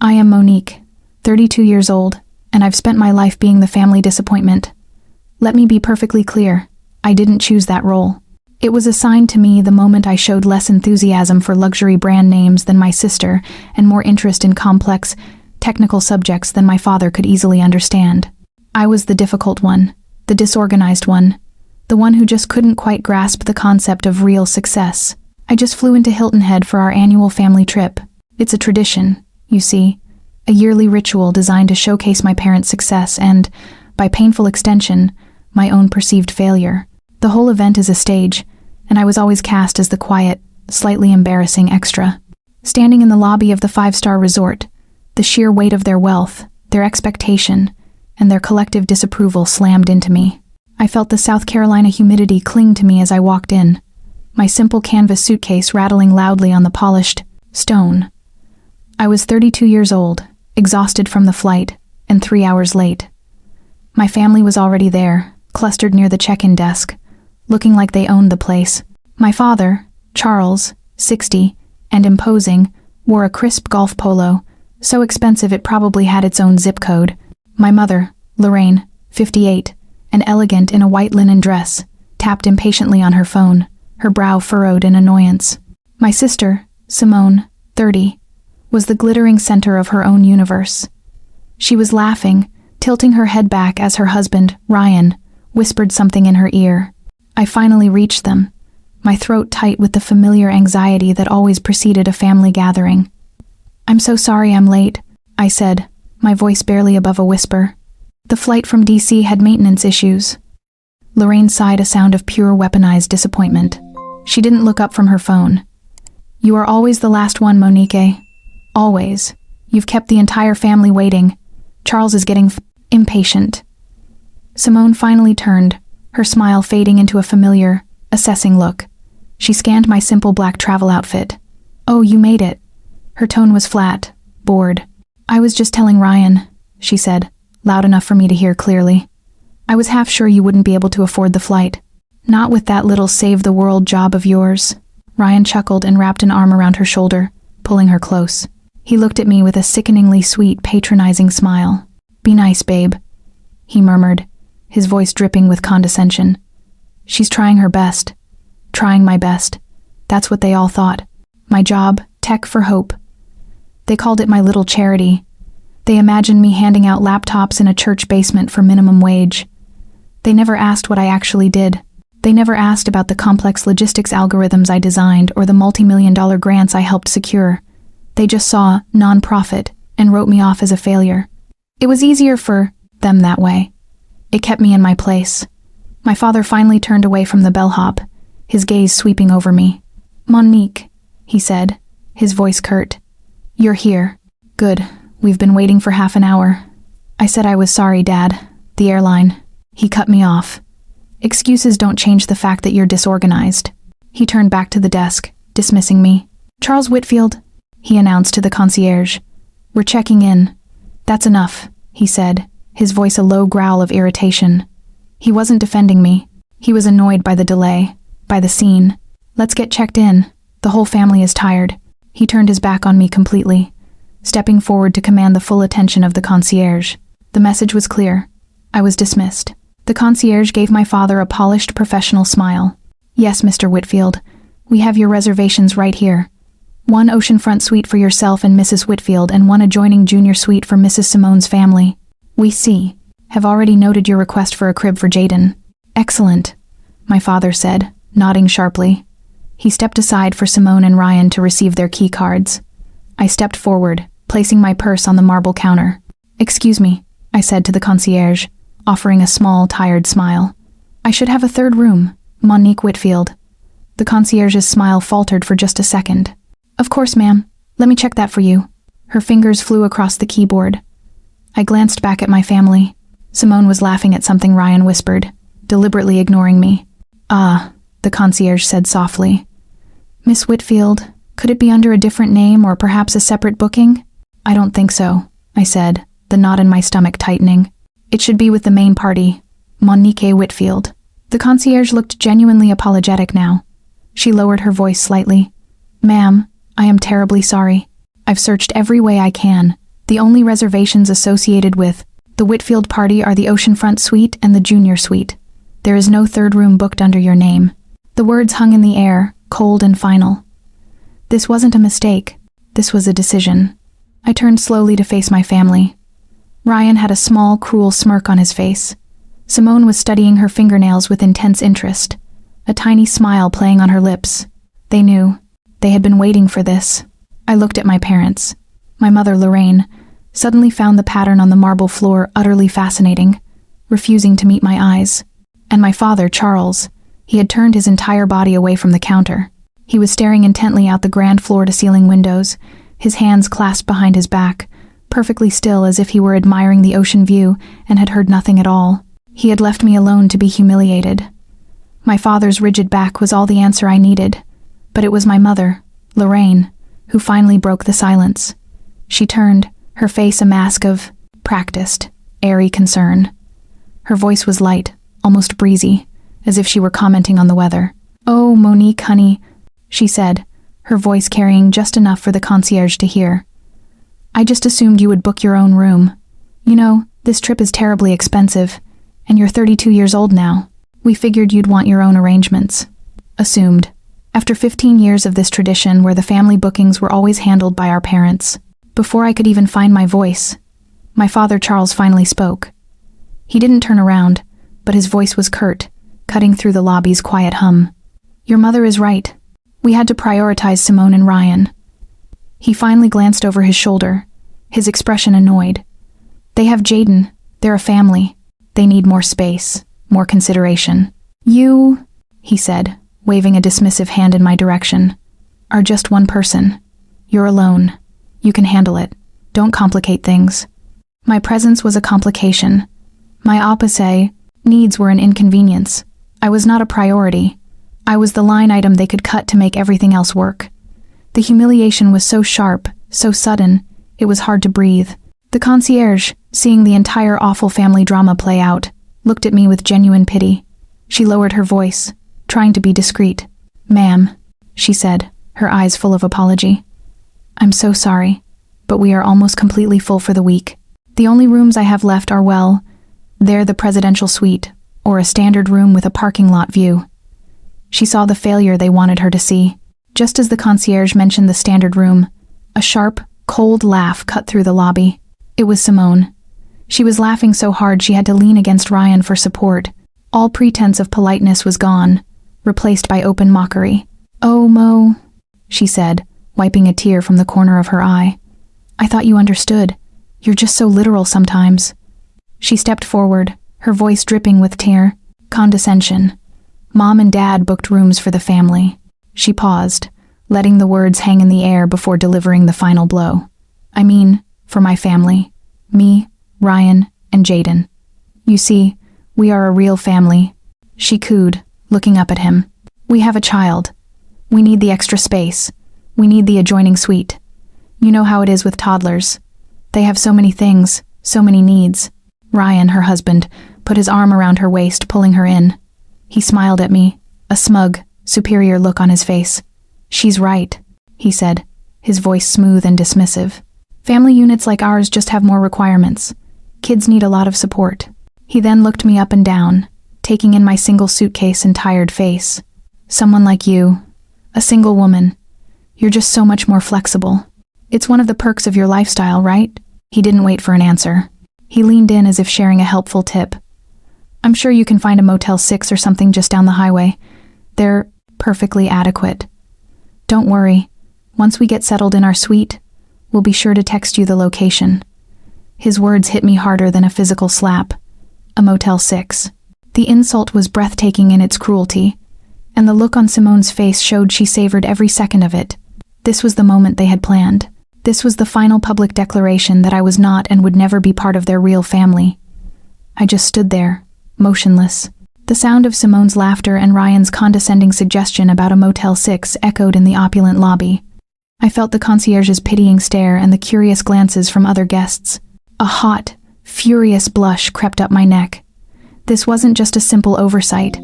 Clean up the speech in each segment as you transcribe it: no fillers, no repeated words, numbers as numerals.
I am Monique, 32 years old, and I've spent my life being the family disappointment. Let me be perfectly clear, I didn't choose that role. It was assigned to me the moment I showed less enthusiasm for luxury brand names than my sister and more interest in complex, technical subjects than my father could easily understand. I was the difficult one, the disorganized one, the one who just couldn't quite grasp the concept of real success. I just flew into Hilton Head for our annual family trip. It's a tradition, you see, a yearly ritual designed to showcase my parents' success and, by painful extension, my own perceived failure. The whole event is a stage, and I was always cast as the quiet, slightly embarrassing extra. Standing in the lobby of the five-star resort, the sheer weight of their wealth, their expectation, and their collective disapproval slammed into me. I felt the South Carolina humidity cling to me as I walked in, my simple canvas suitcase rattling loudly on the polished stone. I was 32 years old, exhausted from the flight, and 3 hours late. My family was already there, clustered near the check-in desk, looking like they owned the place. My father, Charles, 60, and imposing, wore a crisp golf polo, so expensive it probably had its own zip code. My mother, Lorraine, 58, and elegant in a white linen dress, tapped impatiently on her phone, her brow furrowed in annoyance. My sister, Simone, 30, was the glittering center of her own universe. She was laughing, tilting her head back as her husband, Ryan, whispered something in her ear. I finally reached them, my throat tight with the familiar anxiety that always preceded a family gathering. "I'm so sorry I'm late," I said, my voice barely above a whisper. "The flight from DC had maintenance issues." Lorraine sighed a sound of pure weaponized disappointment. She didn't look up from her phone. "You are always the last one, Monique. Always. You've kept the entire family waiting. Charles is getting impatient." Simone finally turned, her smile fading into a familiar, assessing look. She scanned my simple black travel outfit. "Oh, you made it." Her tone was flat, bored. "I was just telling Ryan," she said, loud enough for me to hear clearly. "I was half sure you wouldn't be able to afford the flight. Not with that little save-the-world job of yours." Ryan chuckled and wrapped an arm around her shoulder, pulling her close. He looked at me with a sickeningly sweet, patronizing smile. "Be nice, babe," he murmured, his voice dripping with condescension. "She's trying her best. Trying my best. That's what they all thought. My job, Tech for Hope. They called it my little charity. They imagined me handing out laptops in a church basement for minimum wage. They never asked what I actually did. They never asked about the complex logistics algorithms I designed or the multi-million-dollar grants I helped secure. They just saw non-profit and wrote me off as a failure. It was easier for them that way. It kept me in my place. My father finally turned away from the bellhop, his gaze sweeping over me. "Monique," he said, his voice curt. "You're here. Good. We've been waiting for half an hour." I said I was sorry, Dad. The airline. He cut me off. "Excuses don't change the fact that you're disorganized." He turned back to the desk, dismissing me. "Charles Whitfield," he announced to the concierge. "We're checking in." "That's enough," he said, his voice a low growl of irritation. He wasn't defending me. He was annoyed by the delay, by the scene. "Let's get checked in. The whole family is tired." He turned his back on me completely, stepping forward to command the full attention of the concierge. The message was clear. I was dismissed. The concierge gave my father a polished professional smile. "Yes, Mr. Whitfield. We have your reservations right here. One oceanfront suite for yourself and Mrs. Whitfield and one adjoining junior suite for Mrs. Simone's family. We see. Have already noted your request for a crib for Jaden." "Excellent," my father said, nodding sharply. He stepped aside for Simone and Ryan to receive their key cards. I stepped forward, placing my purse on the marble counter. "Excuse me," I said to the concierge, offering a small, tired smile. "I should have a third room, Monique Whitfield." The concierge's smile faltered for just a second. "Of course, ma'am. Let me check that for you." Her fingers flew across the keyboard. I glanced back at my family. Simone was laughing at something Ryan whispered, deliberately ignoring me. "Ah," the concierge said softly. "Miss Whitfield, could it be under a different name or perhaps a separate booking?" "I don't think so," I said, the knot in my stomach tightening. "It should be with the main party, Monique Whitfield." The concierge looked genuinely apologetic now. She lowered her voice slightly. "Ma'am, I am terribly sorry. I've searched every way I can, The only reservations associated with the Whitfield party are the oceanfront suite and the junior suite. There is no third room booked under your name. The words hung in the air, cold and final. This wasn't a mistake. This was a decision. I turned slowly to face my family. Ryan had a small, cruel smirk on his face. Simone was studying her fingernails with intense interest, a tiny smile playing on her lips. They knew. They had been waiting for this. I looked at my parents. My mother, Lorraine, suddenly found the pattern on the marble floor utterly fascinating, refusing to meet my eyes. And my father, Charles, he had turned his entire body away from the counter. He was staring intently out the grand floor-to-ceiling windows, his hands clasped behind his back, perfectly still as if he were admiring the ocean view and had heard nothing at all. He had left me alone to be humiliated. My father's rigid back was all the answer I needed, but it was my mother, Lorraine, who finally broke the silence. She turned, her face a mask of practiced, airy concern. Her voice was light, almost breezy, as if she were commenting on the weather. "Oh, Monique, honey," she said, her voice carrying just enough for the concierge to hear. "I just assumed you would book your own room. You know, this trip is terribly expensive, and you're 32 years old now. We figured you'd want your own arrangements." Assumed. After 15 years of this tradition where the family bookings were always handled by our parents. Before I could even find my voice, my father Charles finally spoke. He didn't turn around, but his voice was curt, cutting through the lobby's quiet hum. "Your mother is right. We had to prioritize Simone and Ryan." He finally glanced over his shoulder, his expression annoyed. "They have Jaden. They're a family. They need more space, more consideration. You," he said, waving a dismissive hand in my direction, "are just one person. You're alone. You can handle it. Don't complicate things." My presence was a complication. My opposite needs were an inconvenience. I was not a priority. I was the line item they could cut to make everything else work. The humiliation was so sharp, so sudden, it was hard to breathe. The concierge, seeing the entire awful family drama play out, looked at me with genuine pity. She lowered her voice, trying to be discreet. "Ma'am," she said, her eyes full of apology. "I'm so sorry, but we are almost completely full for the week. The only rooms I have left are, well, they're the presidential suite, or a standard room with a parking lot view." She saw the failure they wanted her to see. Just as the concierge mentioned the standard room, a sharp, cold laugh cut through the lobby. It was Simone. She was laughing so hard she had to lean against Ryan for support. All pretense of politeness was gone, replaced by open mockery. "Oh, Mo," she said, wiping a tear from the corner of her eye. "I thought you understood. You're just so literal sometimes." She stepped forward, her voice dripping with condescension. "Mom and Dad booked rooms for the family." She paused, letting the words hang in the air before delivering the final blow. "I mean, for my family. Me, Ryan, and Jaden. You see, we are a real family." She cooed, looking up at him. "We have a child. We need the extra space. We need the adjoining suite. You know how it is with toddlers. They have so many things, so many needs." Ryan, her husband, put his arm around her waist, pulling her in. He smiled at me, a smug, superior look on his face. "She's right," he said, his voice smooth and dismissive. "Family units like ours just have more requirements. Kids need a lot of support." He then looked me up and down, taking in my single suitcase and tired face. "Someone like you, a single woman, you're just so much more flexible. It's one of the perks of your lifestyle, right?" He didn't wait for an answer. He leaned in as if sharing a helpful tip. "I'm sure you can find a Motel 6 or something just down the highway. They're perfectly adequate. Don't worry, once we get settled in our suite, we'll be sure to text you the location." His words hit me harder than a physical slap. A Motel 6. The insult was breathtaking in its cruelty, and the look on Simone's face showed she savored every second of it. This was the moment they had planned. This was the final public declaration that I was not and would never be part of their real family. I just stood there, motionless. The sound of Simone's laughter and Ryan's condescending suggestion about a Motel 6 echoed in the opulent lobby. I felt the concierge's pitying stare and the curious glances from other guests. A hot, furious blush crept up my neck. This wasn't just a simple oversight.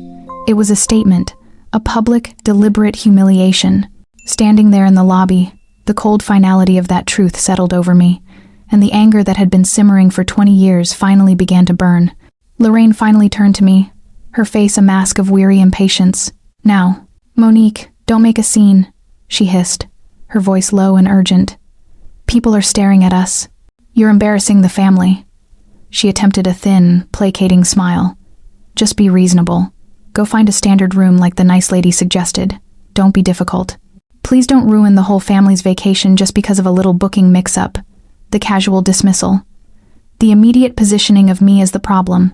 It was a statement, a public, deliberate humiliation. Standing there in the lobby, the cold finality of that truth settled over me, and the anger that had been simmering for 20 years finally began to burn. Lorraine finally turned to me, her face a mask of weary impatience. "Now, Monique, don't make a scene," she hissed, her voice low and urgent. "People are staring at us. You're embarrassing the family." She attempted a thin, placating smile. "Just be reasonable. Go find a standard room like the nice lady suggested. Don't be difficult. Please don't ruin the whole family's vacation just because of a little booking mix-up." The casual dismissal. The immediate positioning of me as the problem.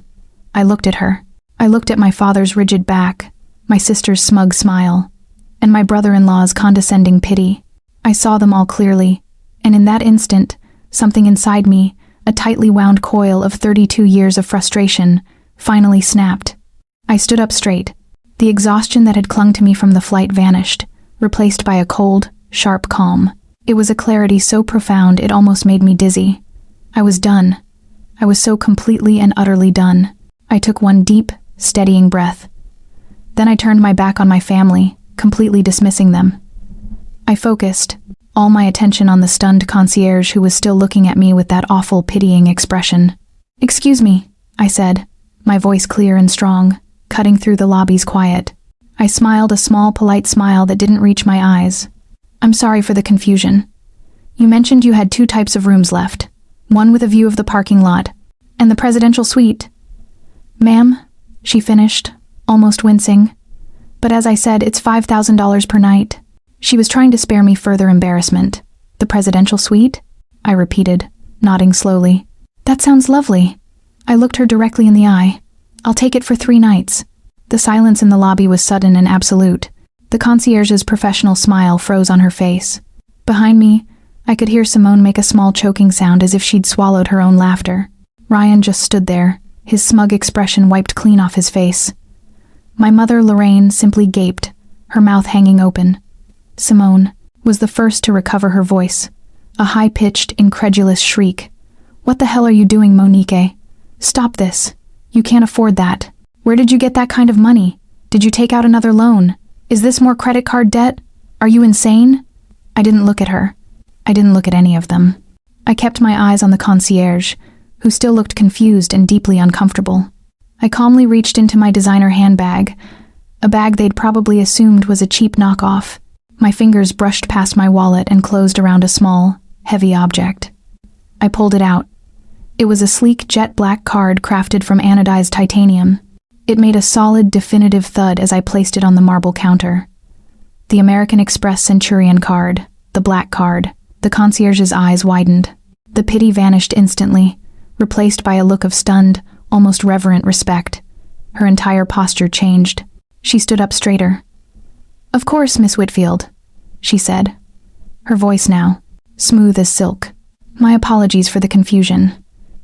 I looked at her. I looked at my father's rigid back, my sister's smug smile, and my brother-in-law's condescending pity. I saw them all clearly, and in that instant, something inside me, a tightly wound coil of 32 years of frustration, finally snapped. I stood up straight. The exhaustion that had clung to me from the flight vanished, replaced by a cold, sharp calm. It was a clarity so profound it almost made me dizzy. I was done. I was so completely and utterly done. I took one deep, steadying breath. Then I turned my back on my family, completely dismissing them. I focused, all my attention on the stunned concierge who was still looking at me with that awful, pitying expression. "Excuse me," I said, my voice clear and strong, cutting through the lobby's quiet. I smiled a small, polite smile that didn't reach my eyes. "I'm sorry for the confusion. You mentioned you had 2 types of rooms left, one with a view of the parking lot, and the presidential suite." "Ma'am," she finished, almost wincing. "But as I said, it's $5,000 per night." She was trying to spare me further embarrassment. "The presidential suite?" I repeated, nodding slowly. "That sounds lovely." I looked her directly in the eye. "I'll take it for 3 nights. The silence in the lobby was sudden and absolute. The concierge's professional smile froze on her face. Behind me, I could hear Simone make a small choking sound as if she'd swallowed her own laughter. Ryan just stood there, his smug expression wiped clean off his face. My mother, Lorraine, simply gaped, her mouth hanging open. Simone was the first to recover her voice, a high-pitched, incredulous shriek. "What the hell are you doing, Monique? Stop this. You can't afford that. Where did you get that kind of money? Did you take out another loan? Is this more credit card debt? Are you insane?" I didn't look at her. I didn't look at any of them. I kept my eyes on the concierge, who still looked confused and deeply uncomfortable. I calmly reached into my designer handbag, a bag they'd probably assumed was a cheap knockoff. My fingers brushed past my wallet and closed around a small, heavy object. I pulled it out. It was a sleek jet-black card crafted from anodized titanium. It made a solid, definitive thud as I placed it on the marble counter. The American Express Centurion card, the black card. The concierge's eyes widened. The pity vanished instantly, replaced by a look of stunned, almost reverent respect. Her entire posture changed. She stood up straighter. "Of course, Miss Whitfield," she said, her voice now smooth as silk. "My apologies for the confusion."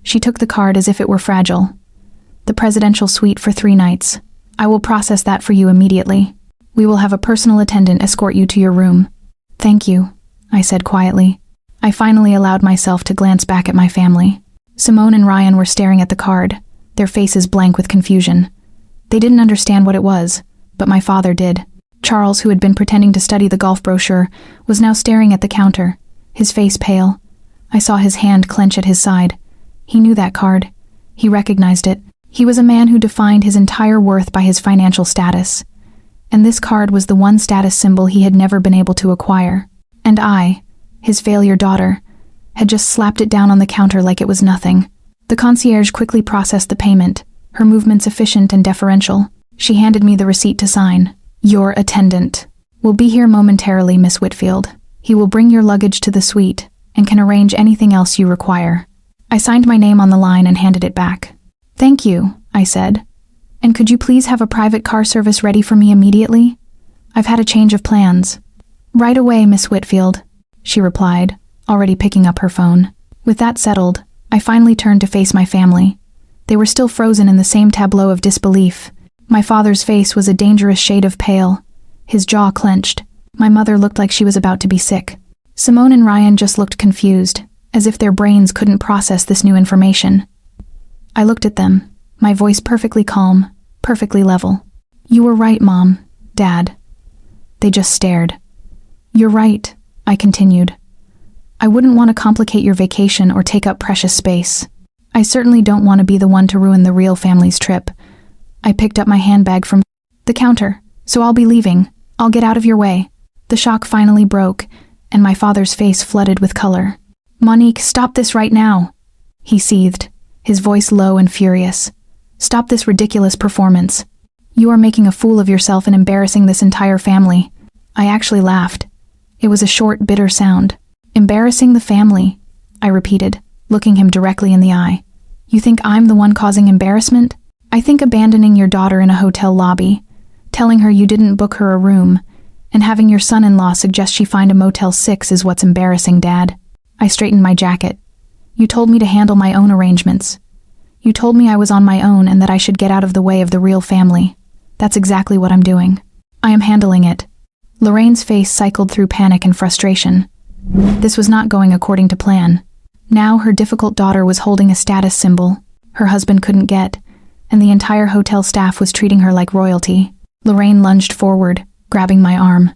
She took the card as if it were fragile. "The presidential suite for 3 nights. I will process that for you immediately. We will have a personal attendant escort you to your room." "Thank you," I said quietly. I finally allowed myself to glance back at my family. Simone and Ryan were staring at the card, their faces blank with confusion. They didn't understand what it was, but my father did. Charles, who had been pretending to study the golf brochure, was now staring at the counter, his face pale. I saw his hand clench at his side. He knew that card. He recognized it. He was a man who defined his entire worth by his financial status. And this card was the one status symbol he had never been able to acquire. And I, his failure daughter, had just slapped it down on the counter like it was nothing. The concierge quickly processed the payment, her movements efficient and deferential. She handed me the receipt to sign. "Your attendant will be here momentarily, Miss Whitfield. He will bring your luggage to the suite and can arrange anything else you require." I signed my name on the line and handed it back. "Thank you," I said. "And could you please have a private car service ready for me immediately? I've had a change of plans." "Right away, Miss Whitfield," she replied, already picking up her phone. With that settled, I finally turned to face my family. They were still frozen in the same tableau of disbelief. My father's face was a dangerous shade of pale, his jaw clenched. My mother looked like she was about to be sick. Simone and Ryan just looked confused, as if their brains couldn't process this new information. I looked at them, my voice perfectly calm, perfectly level. "You were right, Mom, Dad." They just stared. "You're right," I continued. I wouldn't want to complicate your vacation or take up precious space. I certainly don't want to be the one to ruin the real family's trip. I picked up my handbag from the counter. So I'll be leaving. I'll get out of your way. The shock finally broke, and my father's face flooded with color. Monique, stop this right now, he seethed, his voice low and furious. Stop this ridiculous performance. You are making a fool of yourself and embarrassing this entire family. I actually laughed. It was a short, bitter sound. Embarrassing the family, I repeated, looking him directly in the eye. You think I'm the one causing embarrassment? I think abandoning your daughter in a hotel lobby, telling her you didn't book her a room, and having your son-in-law suggest she find a Motel 6 is what's embarrassing, Dad. I straightened my jacket. You told me to handle my own arrangements. You told me I was on my own and that I should get out of the way of the real family. That's exactly what I'm doing. I am handling it. Lorraine's face cycled through panic and frustration. This was not going according to plan. Now her difficult daughter was holding a status symbol her husband couldn't get, and the entire hotel staff was treating her like royalty. Lorraine lunged forward, grabbing my arm.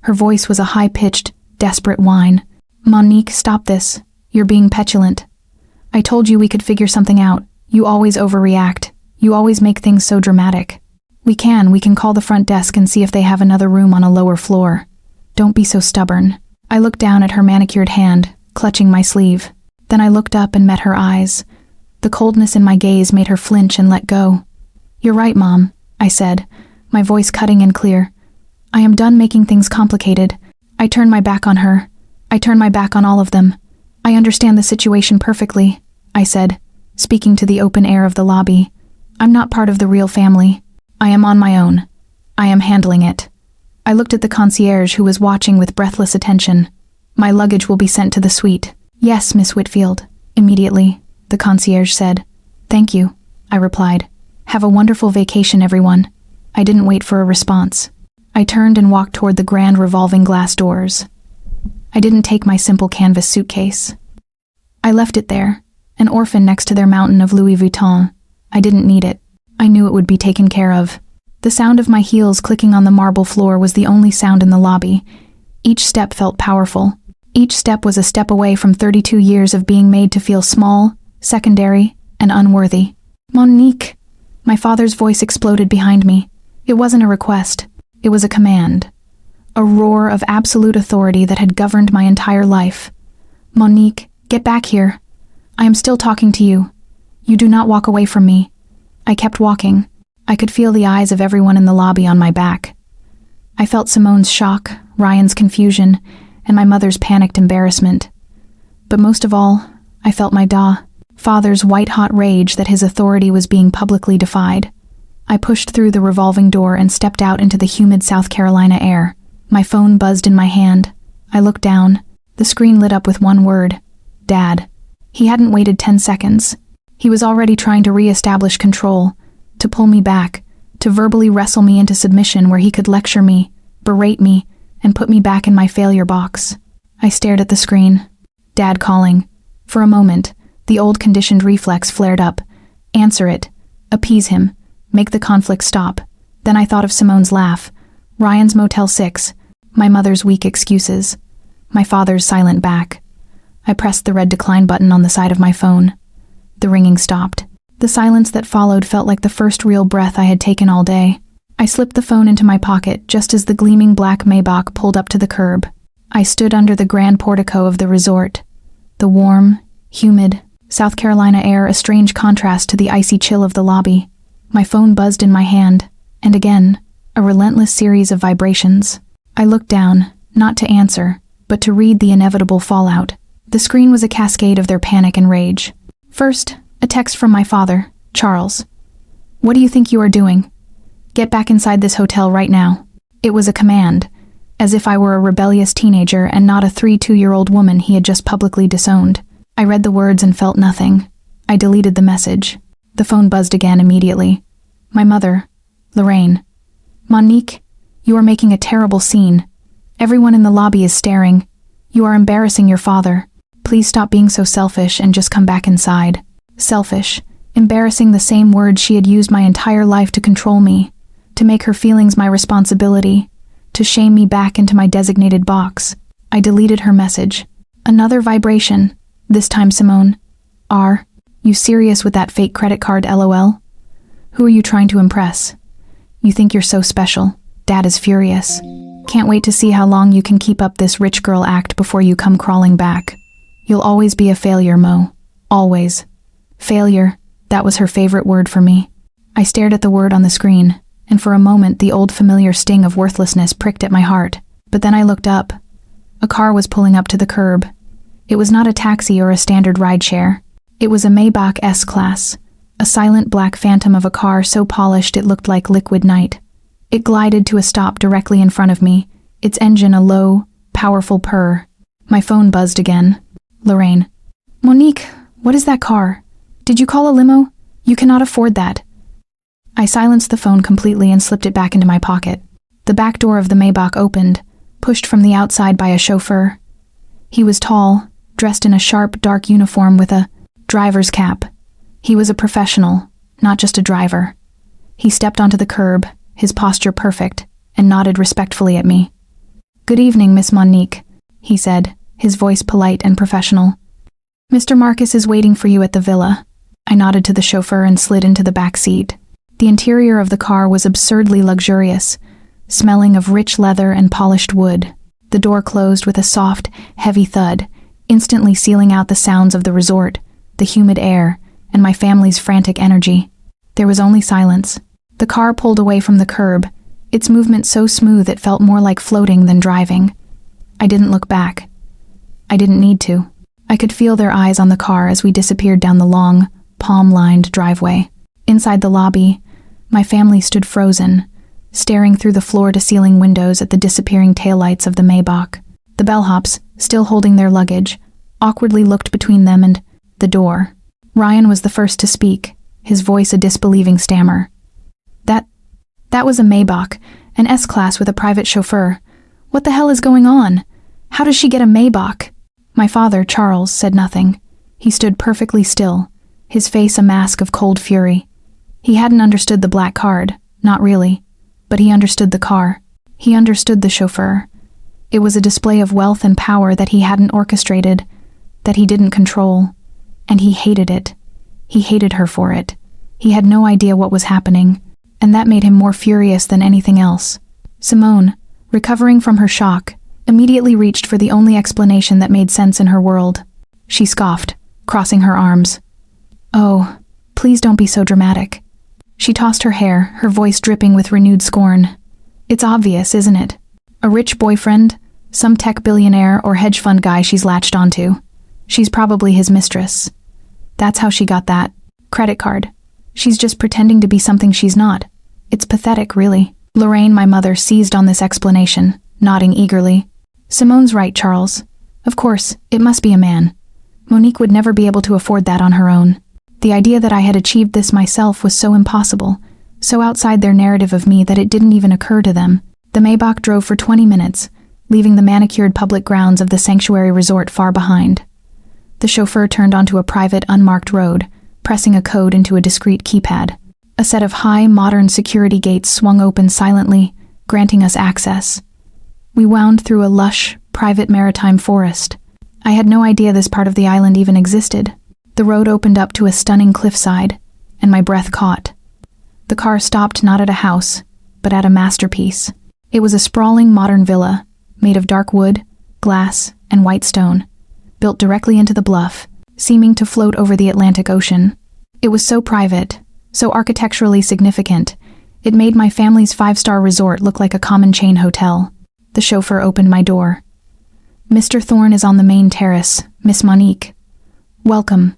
Her voice was a high-pitched, desperate whine. Monique, stop this. You're being petulant. I told you we could figure something out. You always overreact. You always make things so dramatic. We can call the front desk and see if they have another room on a lower floor. Don't be so stubborn. I looked down at her manicured hand, clutching my sleeve. Then I looked up and met her eyes. The coldness in my gaze made her flinch and let go. You're right, Mom, I said, my voice cutting and clear. I am done making things complicated. I turned my back on her. I turned my back on all of them. I understand the situation perfectly, I said, speaking to the open air of the lobby. I'm not part of the real family. I am on my own. I am handling it. I looked at the concierge who was watching with breathless attention. My luggage will be sent to the suite. Yes, Miss Whitfield. Immediately, the concierge said. Thank you, I replied. Have a wonderful vacation, everyone. I didn't wait for a response. I turned and walked toward the grand revolving glass doors. I didn't take my simple canvas suitcase. I left it there, an orphan next to their mountain of Louis Vuitton. I didn't need it. I knew it would be taken care of. The sound of my heels clicking on the marble floor was the only sound in the lobby. Each step felt powerful. Each step was a step away from 32 years of being made to feel small, secondary, and unworthy. Monique! My father's voice exploded behind me. It wasn't a request. It was a command. A roar of absolute authority that had governed my entire life. Monique, get back here. I am still talking to you. You do not walk away from me. I kept walking. I could feel the eyes of everyone in the lobby on my back. I felt Simone's shock, Ryan's confusion, and my mother's panicked embarrassment. But most of all, I felt my father's white-hot rage that his authority was being publicly defied. I pushed through the revolving door and stepped out into the humid South Carolina air. My phone buzzed in my hand. I looked down. The screen lit up with one word. Dad. He hadn't waited 10 seconds. He was already trying to re-establish control, to pull me back, to verbally wrestle me into submission where he could lecture me, berate me, and put me back in my failure box. I stared at the screen. Dad calling. For a moment, the old conditioned reflex flared up. Answer it. Appease him. Make the conflict stop. Then I thought of Simone's laugh. Ryan's Motel 6. My mother's weak excuses. My father's silent back. I pressed the red decline button on the side of my phone. The ringing stopped. The silence that followed felt like the first real breath I had taken all day. I slipped the phone into my pocket just as the gleaming black Maybach pulled up to the curb. I stood under the grand portico of the resort. The warm, humid, South Carolina air a strange contrast to the icy chill of the lobby. My phone buzzed in my hand, and again, a relentless series of vibrations. I looked down, not to answer, but to read the inevitable fallout. The screen was a cascade of their panic and rage. First, a text from my father, Charles. What do you think you are doing? Get back inside this hotel right now. It was a command, as if I were a rebellious teenager and not a 32-year-old woman he had just publicly disowned. I read the words and felt nothing. I deleted the message. The phone buzzed again immediately. My mother, Lorraine. Monique, you are making a terrible scene. Everyone in the lobby is staring. You are embarrassing your father. Please stop being so selfish and just come back inside. Selfish, embarrassing, the same word she had used my entire life to control me, to make her feelings my responsibility, to shame me back into my designated box. I deleted her message. Another vibration. This time Simone. Are you serious with that fake credit card, LOL? Who are you trying to impress? You think you're so special. Dad is furious. Can't wait to see how long you can keep up this rich girl act before you come crawling back. You'll always be a failure, Mo. Always. Failure. That was her favorite word for me. I stared at the word on the screen, and for a moment the old familiar sting of worthlessness pricked at my heart. But then I looked up. A car was pulling up to the curb. It was not a taxi or a standard rideshare. It was a Maybach S-Class, a silent black phantom of a car so polished it looked like liquid night. It glided to a stop directly in front of me, its engine a low, powerful purr. My phone buzzed again. Lorraine. Monique, what is that car? Did you call a limo? You cannot afford that. I silenced the phone completely and slipped it back into my pocket. The back door of the Maybach opened, pushed from the outside by a chauffeur. He was tall, dressed in a sharp, dark uniform with a driver's cap. He was a professional, not just a driver. He stepped onto the curb, his posture perfect, and nodded respectfully at me. Good evening, Miss Monique, he said, his voice polite and professional. Mr. Marcus is waiting for you at the villa. I nodded to the chauffeur and slid into the back seat. The interior of the car was absurdly luxurious, smelling of rich leather and polished wood. The door closed with a soft, heavy thud, instantly sealing out the sounds of the resort, the humid air, and my family's frantic energy. There was only silence. The car pulled away from the curb, its movement so smooth it felt more like floating than driving. I didn't look back. I didn't need to. I could feel their eyes on the car as we disappeared down the long, palm-lined driveway. Inside the lobby, my family stood frozen, staring through the floor-to-ceiling windows at the disappearing taillights of the Maybach. The bellhops, still holding their luggage, awkwardly looked between them and the door. Ryan was the first to speak, his voice a disbelieving stammer. That was a Maybach, an S-Class with a private chauffeur. What the hell is going on? How does she get a Maybach? My father, Charles, said nothing. He stood perfectly still, his face a mask of cold fury. He hadn't understood the black card, not really, but he understood the car. He understood the chauffeur. It was a display of wealth and power that he hadn't orchestrated, that he didn't control, and he hated it. He hated her for it. He had no idea what was happening, and that made him more furious than anything else. Simone, recovering from her shock, immediately reached for the only explanation that made sense in her world. She scoffed, crossing her arms. Oh, please don't be so dramatic. She tossed her hair, her voice dripping with renewed scorn. It's obvious, isn't it? A rich boyfriend, some tech billionaire or hedge fund guy she's latched onto. She's probably his mistress. That's how she got that credit card. She's just pretending to be something she's not. It's pathetic, really. Lorraine, my mother, seized on this explanation, nodding eagerly. Simone's right, Charles. Of course, it must be a man. Monique would never be able to afford that on her own. The idea that I had achieved this myself was so impossible, so outside their narrative of me that it didn't even occur to them. The Maybach drove for 20 minutes, leaving the manicured public grounds of the sanctuary resort far behind. The chauffeur turned onto a private, unmarked road, pressing a code into a discreet keypad. A set of high, modern security gates swung open silently, granting us access. We wound through a lush, private maritime forest. I had no idea this part of the island even existed. The road opened up to a stunning cliffside, and my breath caught. The car stopped not at a house, but at a masterpiece. It was a sprawling modern villa, made of dark wood, glass, and white stone, built directly into the bluff, seeming to float over the Atlantic Ocean. It was so private, so architecturally significant, it made my family's 5-star resort look like a common chain hotel. The chauffeur opened my door. Mr. Thorne is on the main terrace, Miss Monique. Welcome.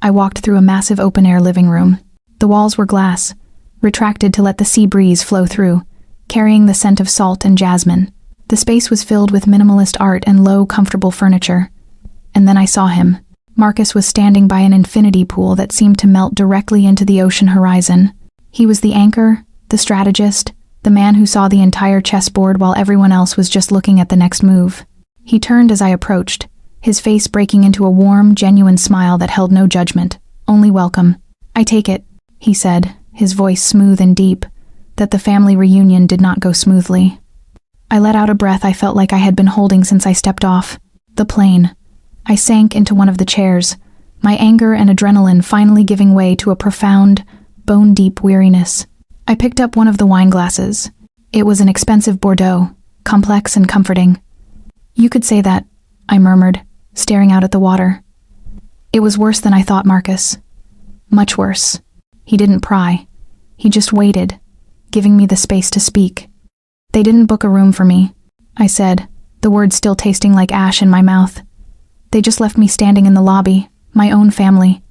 I walked through a massive open-air living room. The walls were glass, retracted to let the sea breeze flow through, carrying the scent of salt and jasmine. The space was filled with minimalist art and low, comfortable furniture. And then I saw him. Marcus was standing by an infinity pool that seemed to melt directly into the ocean horizon. He was the anchor, the strategist, the man who saw the entire chessboard while everyone else was just looking at the next move. He turned as I approached, his face breaking into a warm, genuine smile that held no judgment, only welcome. I take it, he said, his voice smooth and deep, that the family reunion did not go smoothly. I let out a breath I felt like I had been holding since I stepped off the plane. I sank into one of the chairs, my anger and adrenaline finally giving way to a profound, bone-deep weariness. I picked up one of the wine glasses. It was an expensive Bordeaux, complex and comforting. "You could say that," I murmured, staring out at the water. "It was worse than I thought, Marcus. Much worse." He didn't pry. He just waited, giving me the space to speak. "They didn't book a room for me," I said, the words still tasting like ash in my mouth. "They just left me standing in the lobby, my own family."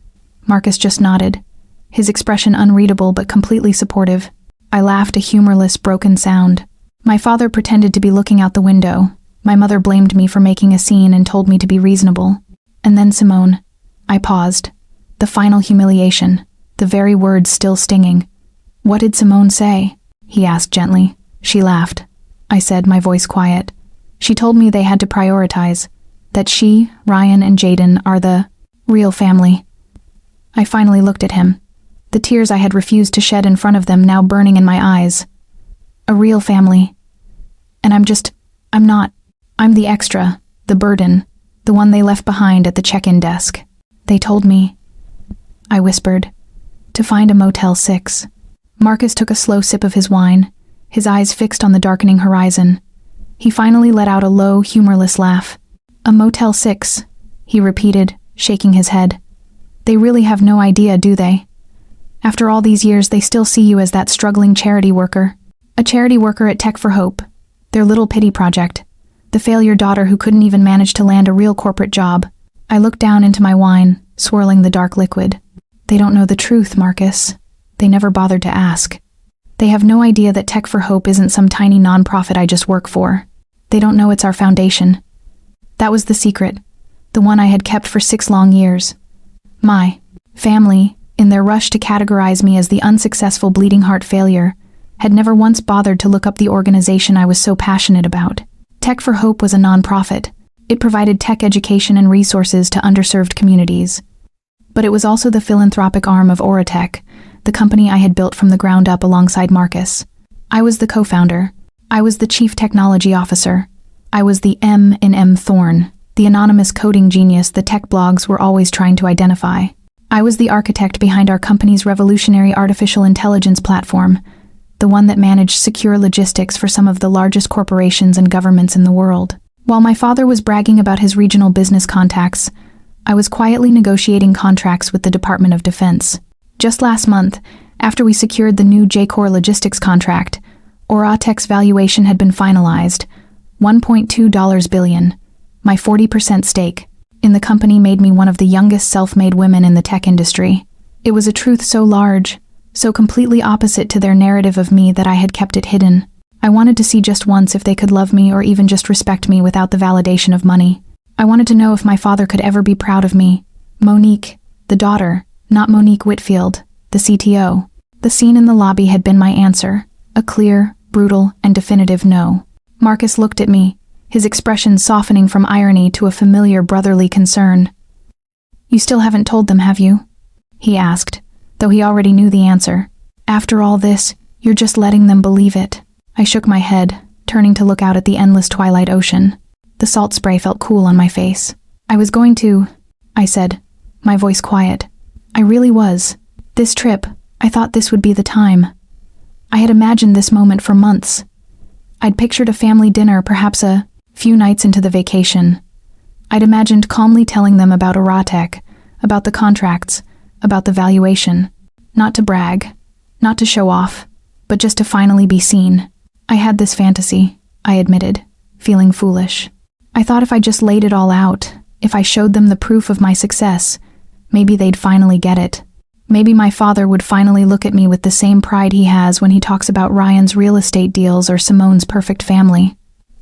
Marcus just nodded, his expression unreadable but completely supportive. I laughed a humorless, broken sound. My father pretended to be looking out the window. My mother blamed me for making a scene and told me to be reasonable. And then Simone. I paused. The final humiliation, the very words still stinging. "What did Simone say?" he asked gently. "She laughed," I said, my voice quiet. "She told me they had to prioritize, that she, Ryan, and Jaden are the real family." I finally looked at him, the tears I had refused to shed in front of them now burning in my eyes. A real family. And I'm not. I'm the extra, the burden, the one they left behind at the check-in desk. "They told me," I whispered, "to find a Motel 6. Marcus took a slow sip of his wine, his eyes fixed on the darkening horizon. He finally let out a low, humorless laugh. "A Motel 6, he repeated, shaking his head. "They really have no idea, do they? After all these years, they still see you as that struggling charity worker. A charity worker at Tech for Hope, their little pity project. The failure daughter who couldn't even manage to land a real corporate job." I looked down into my wine, swirling the dark liquid. "They don't know the truth, Marcus. They never bothered to ask. They have no idea that Tech for Hope isn't some tiny nonprofit I just work for. They don't know it's our foundation. That was the secret, the one I had kept for 6 long years. My family, in their rush to categorize me as the unsuccessful bleeding heart failure, had never once bothered to look up the organization I was so passionate about. Tech for Hope was a nonprofit. It provided tech education and resources to underserved communities. But it was also the philanthropic arm of Oratech, the company I had built from the ground up alongside Marcus. I was the co-founder. I was the chief technology officer. I was the M in M Thorne, the anonymous coding genius the tech blogs were always trying to identify. I was the architect behind our company's revolutionary artificial intelligence platform, the one that managed secure logistics for some of the largest corporations and governments in the world. While my father was bragging about his regional business contacts, I was quietly negotiating contracts with the Department of Defense. Just last month, after we secured the new J-Core logistics contract, Oratech's valuation had been finalized, $1.2 billion. My 40% stake in the company made me one of the youngest self-made women in the tech industry. It was a truth so large, so completely opposite to their narrative of me that I had kept it hidden. I wanted to see just once if they could love me or even just respect me without the validation of money. I wanted to know if my father could ever be proud of me. Monique, the daughter, not Monique Whitfield, the CTO. The scene in the lobby had been my answer, a clear, brutal, and definitive no. Marcus looked at me, his expression softening from irony to a familiar brotherly concern. "You still haven't told them, have you?" he asked, though he already knew the answer. "After all this, you're just letting them believe it." I shook my head, turning to look out at the endless twilight ocean. The salt spray felt cool on my face. "I was going to," I said, my voice quiet. "I really was. This trip, I thought this would be the time. I had imagined this moment for months. I'd pictured a family dinner, perhaps a few nights into the vacation. I'd imagined calmly telling them about Oratech, about the contracts, about the valuation. Not to brag, not to show off, but just to finally be seen. I had this fantasy, I admitted, feeling foolish. I thought if I just laid it all out, if I showed them the proof of my success, maybe they'd finally get it. Maybe my father would finally look at me with the same pride he has when he talks about Ryan's real estate deals or Simone's perfect family.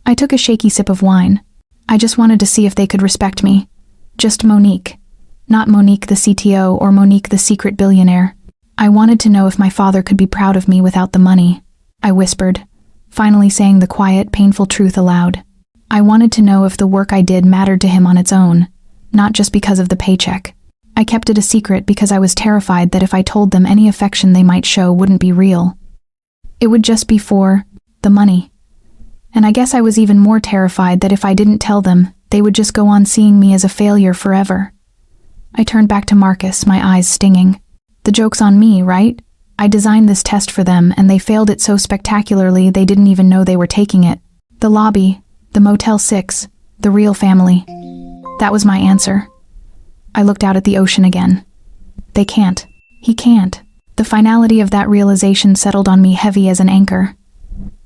I took a shaky sip of wine. I just wanted to see if they could respect me. Just Monique. Not Monique the CTO or Monique the secret billionaire. I wanted to know if my father could be proud of me without the money. I whispered, finally saying the quiet, painful truth aloud. I wanted to know if the work I did mattered to him on its own, not just because of the paycheck. I kept it a secret because I was terrified that if I told them, any affection they might show wouldn't be real. It would just be for the money. And I guess I was even more terrified that if I didn't tell them, They would just go on seeing me as a failure forever. I turned back to Marcus, my eyes stinging. The joke's on me, right? I designed this test for them, and they failed it so spectacularly they didn't even know they were taking it. The lobby, the Motel 6, the real family. That was my answer. I looked out at the ocean again. They can't. He can't. The finality of that realization settled on me heavy as an anchor.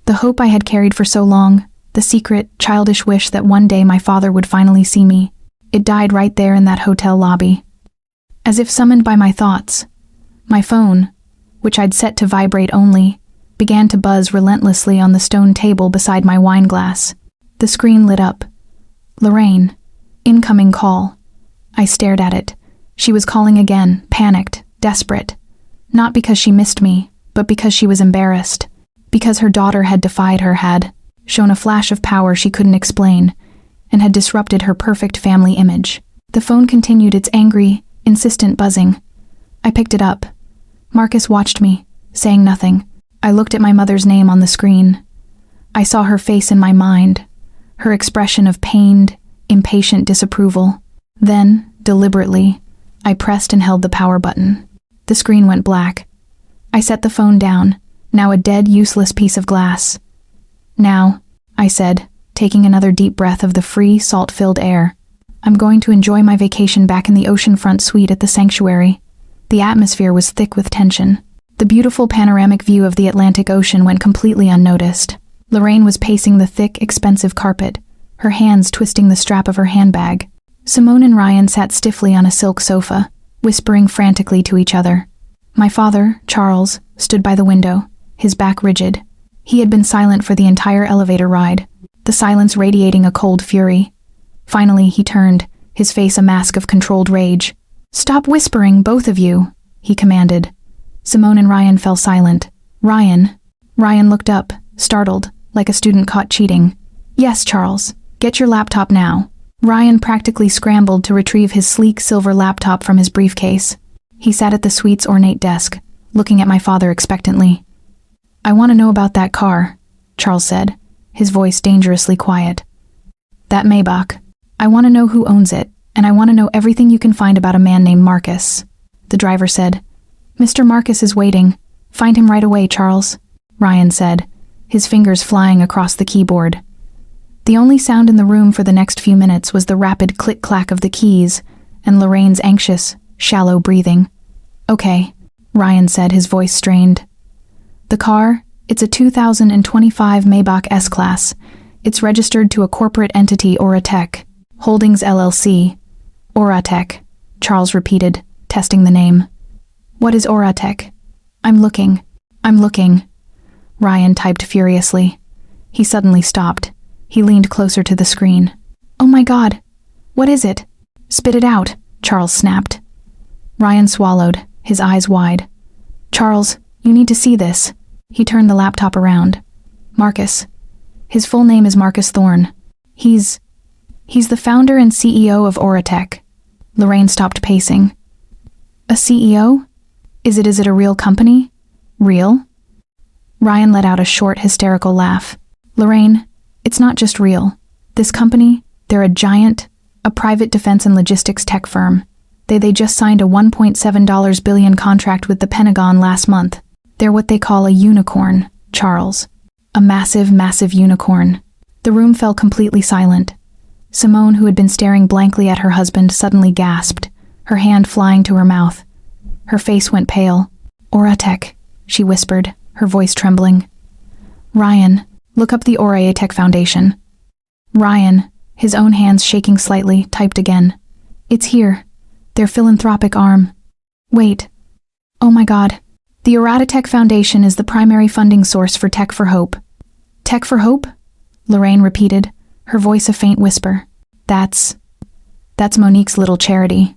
The hope I had carried for so long, the secret, childish wish that one day my father would finally see me, it died right there in that hotel lobby. As if summoned by my thoughts, my phone, which I'd set to vibrate only, began to buzz relentlessly on the stone table beside my wine glass. The screen lit up. Lorraine. Incoming call. I stared at it. She was calling again, panicked, desperate. Not because she missed me, but because she was embarrassed. Because her daughter had defied her, had shown a flash of power she couldn't explain, and had disrupted her perfect family image. The phone continued its angry, insistent buzzing. I picked it up. Marcus watched me, saying nothing. I looked at my mother's name on the screen. I saw her face in my mind, her expression of pained, impatient disapproval. Then, deliberately, I pressed and held the power button. The screen went black. I set the phone down, now a dead, useless piece of glass. Now, I said, taking another deep breath of the free, salt-filled air, I'm going to enjoy my vacation back in the oceanfront suite at the sanctuary. The atmosphere was thick with tension. The beautiful panoramic view of the Atlantic Ocean went completely unnoticed. Lorraine was pacing the thick, expensive carpet, her hands twisting the strap of her handbag. Simone and Ryan sat stiffly on a silk sofa, whispering frantically to each other. My father, Charles, stood by the window, his back rigid. He had been silent for the entire elevator ride, the silence radiating a cold fury. Finally, he turned, his face a mask of controlled rage. "Stop whispering, both of you," he commanded. Simone and Ryan fell silent. Ryan looked up, startled, like a student caught cheating. "Yes, Charles, get your laptop now." Ryan practically scrambled to retrieve his sleek silver laptop from his briefcase. He sat at the suite's ornate desk, looking at my father expectantly. "I want to know about that car," Charles said, his voice dangerously quiet. "That Maybach. I want to know who owns it, and I want to know everything you can find about a man named Marcus." The driver said. "Mr. Marcus is waiting. Find him right away, Charles," Ryan said, his fingers flying across the keyboard. The only sound in the room for the next few minutes was the rapid click-clack of the keys and Lorraine's anxious, shallow breathing. "Okay," Ryan said, his voice strained. "The car, it's a 2025 Maybach S-Class. It's registered to a corporate entity, Oratech Holdings LLC. Oratech," Charles repeated, testing the name. "What is Oratech?" I'm looking. Ryan typed furiously. He suddenly stopped. He leaned closer to the screen. "Oh my God! What is it?" "Spit it out," Charles snapped. Ryan swallowed, his eyes wide. "Charles, you need to see this." He turned the laptop around. "Marcus. His full name is Marcus Thorne. He's the founder and CEO of Oratech." Lorraine stopped pacing. "A CEO? Is it a real company? Real?" Ryan let out a short, hysterical laugh. "Lorraine, it's not just real. This company, they're a private defense and logistics tech firm. They just signed a $1.7 billion contract with the Pentagon last month. They're what they call a unicorn, Charles. A massive, massive unicorn." The room fell completely silent. Simone, who had been staring blankly at her husband, suddenly gasped, her hand flying to her mouth. Her face went pale. "Oratech," she whispered, her voice trembling. "Ryan, look up the Oratech Foundation." Ryan, his own hands shaking slightly, typed again. "It's here. Their philanthropic arm. Wait. Oh my God. The Oratech Foundation is the primary funding source for Tech for Hope." "Tech for Hope?" Lorraine repeated, her voice a faint whisper. That's Monique's little charity.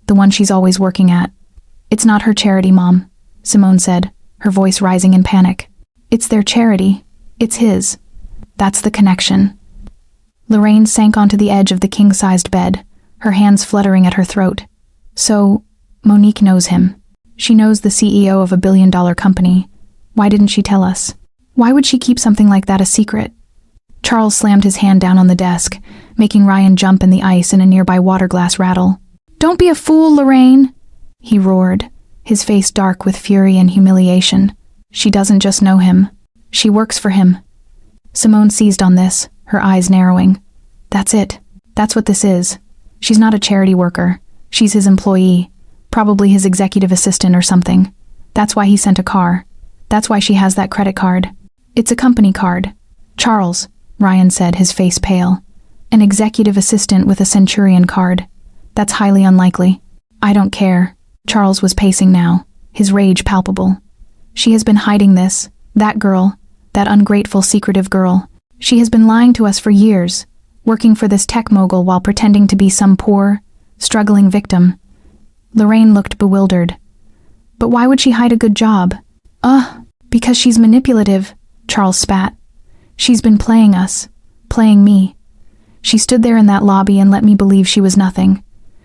The one she's always working at." "It's not her charity, Mom," Simone said, her voice rising in panic. "It's their charity. It's his. That's the connection." Lorraine sank onto the edge of the king-sized bed, her hands fluttering at her throat. "So, Monique knows him. She knows the CEO of a billion-dollar company. Why didn't she tell us? Why would she keep something like that a secret?" Charles slammed his hand down on the desk, making Ryan jump in the ice and a nearby water glass rattle. "Don't be a fool, Lorraine," he roared, his face dark with fury and humiliation. "She doesn't just know him. She works for him." Simone seized on this, her eyes narrowing. "That's it. That's what this is. She's not a charity worker. She's his employee, probably his executive assistant or something. That's why he sent a car. That's why she has that credit card. It's a company card." "Charles," Ryan said, his face pale. "An executive assistant with a Centurion card. That's highly unlikely." "I don't care." Charles was pacing now, his rage palpable. "She has been hiding this. That girl, that ungrateful, secretive girl. She has been lying to us for years, working for this tech mogul while pretending to be some poor, struggling victim." Lorraine looked bewildered. "But why would she hide a good job?" Because she's manipulative," Charles spat. "She's been playing us, playing me. She stood there in that lobby and let me believe she was nothing.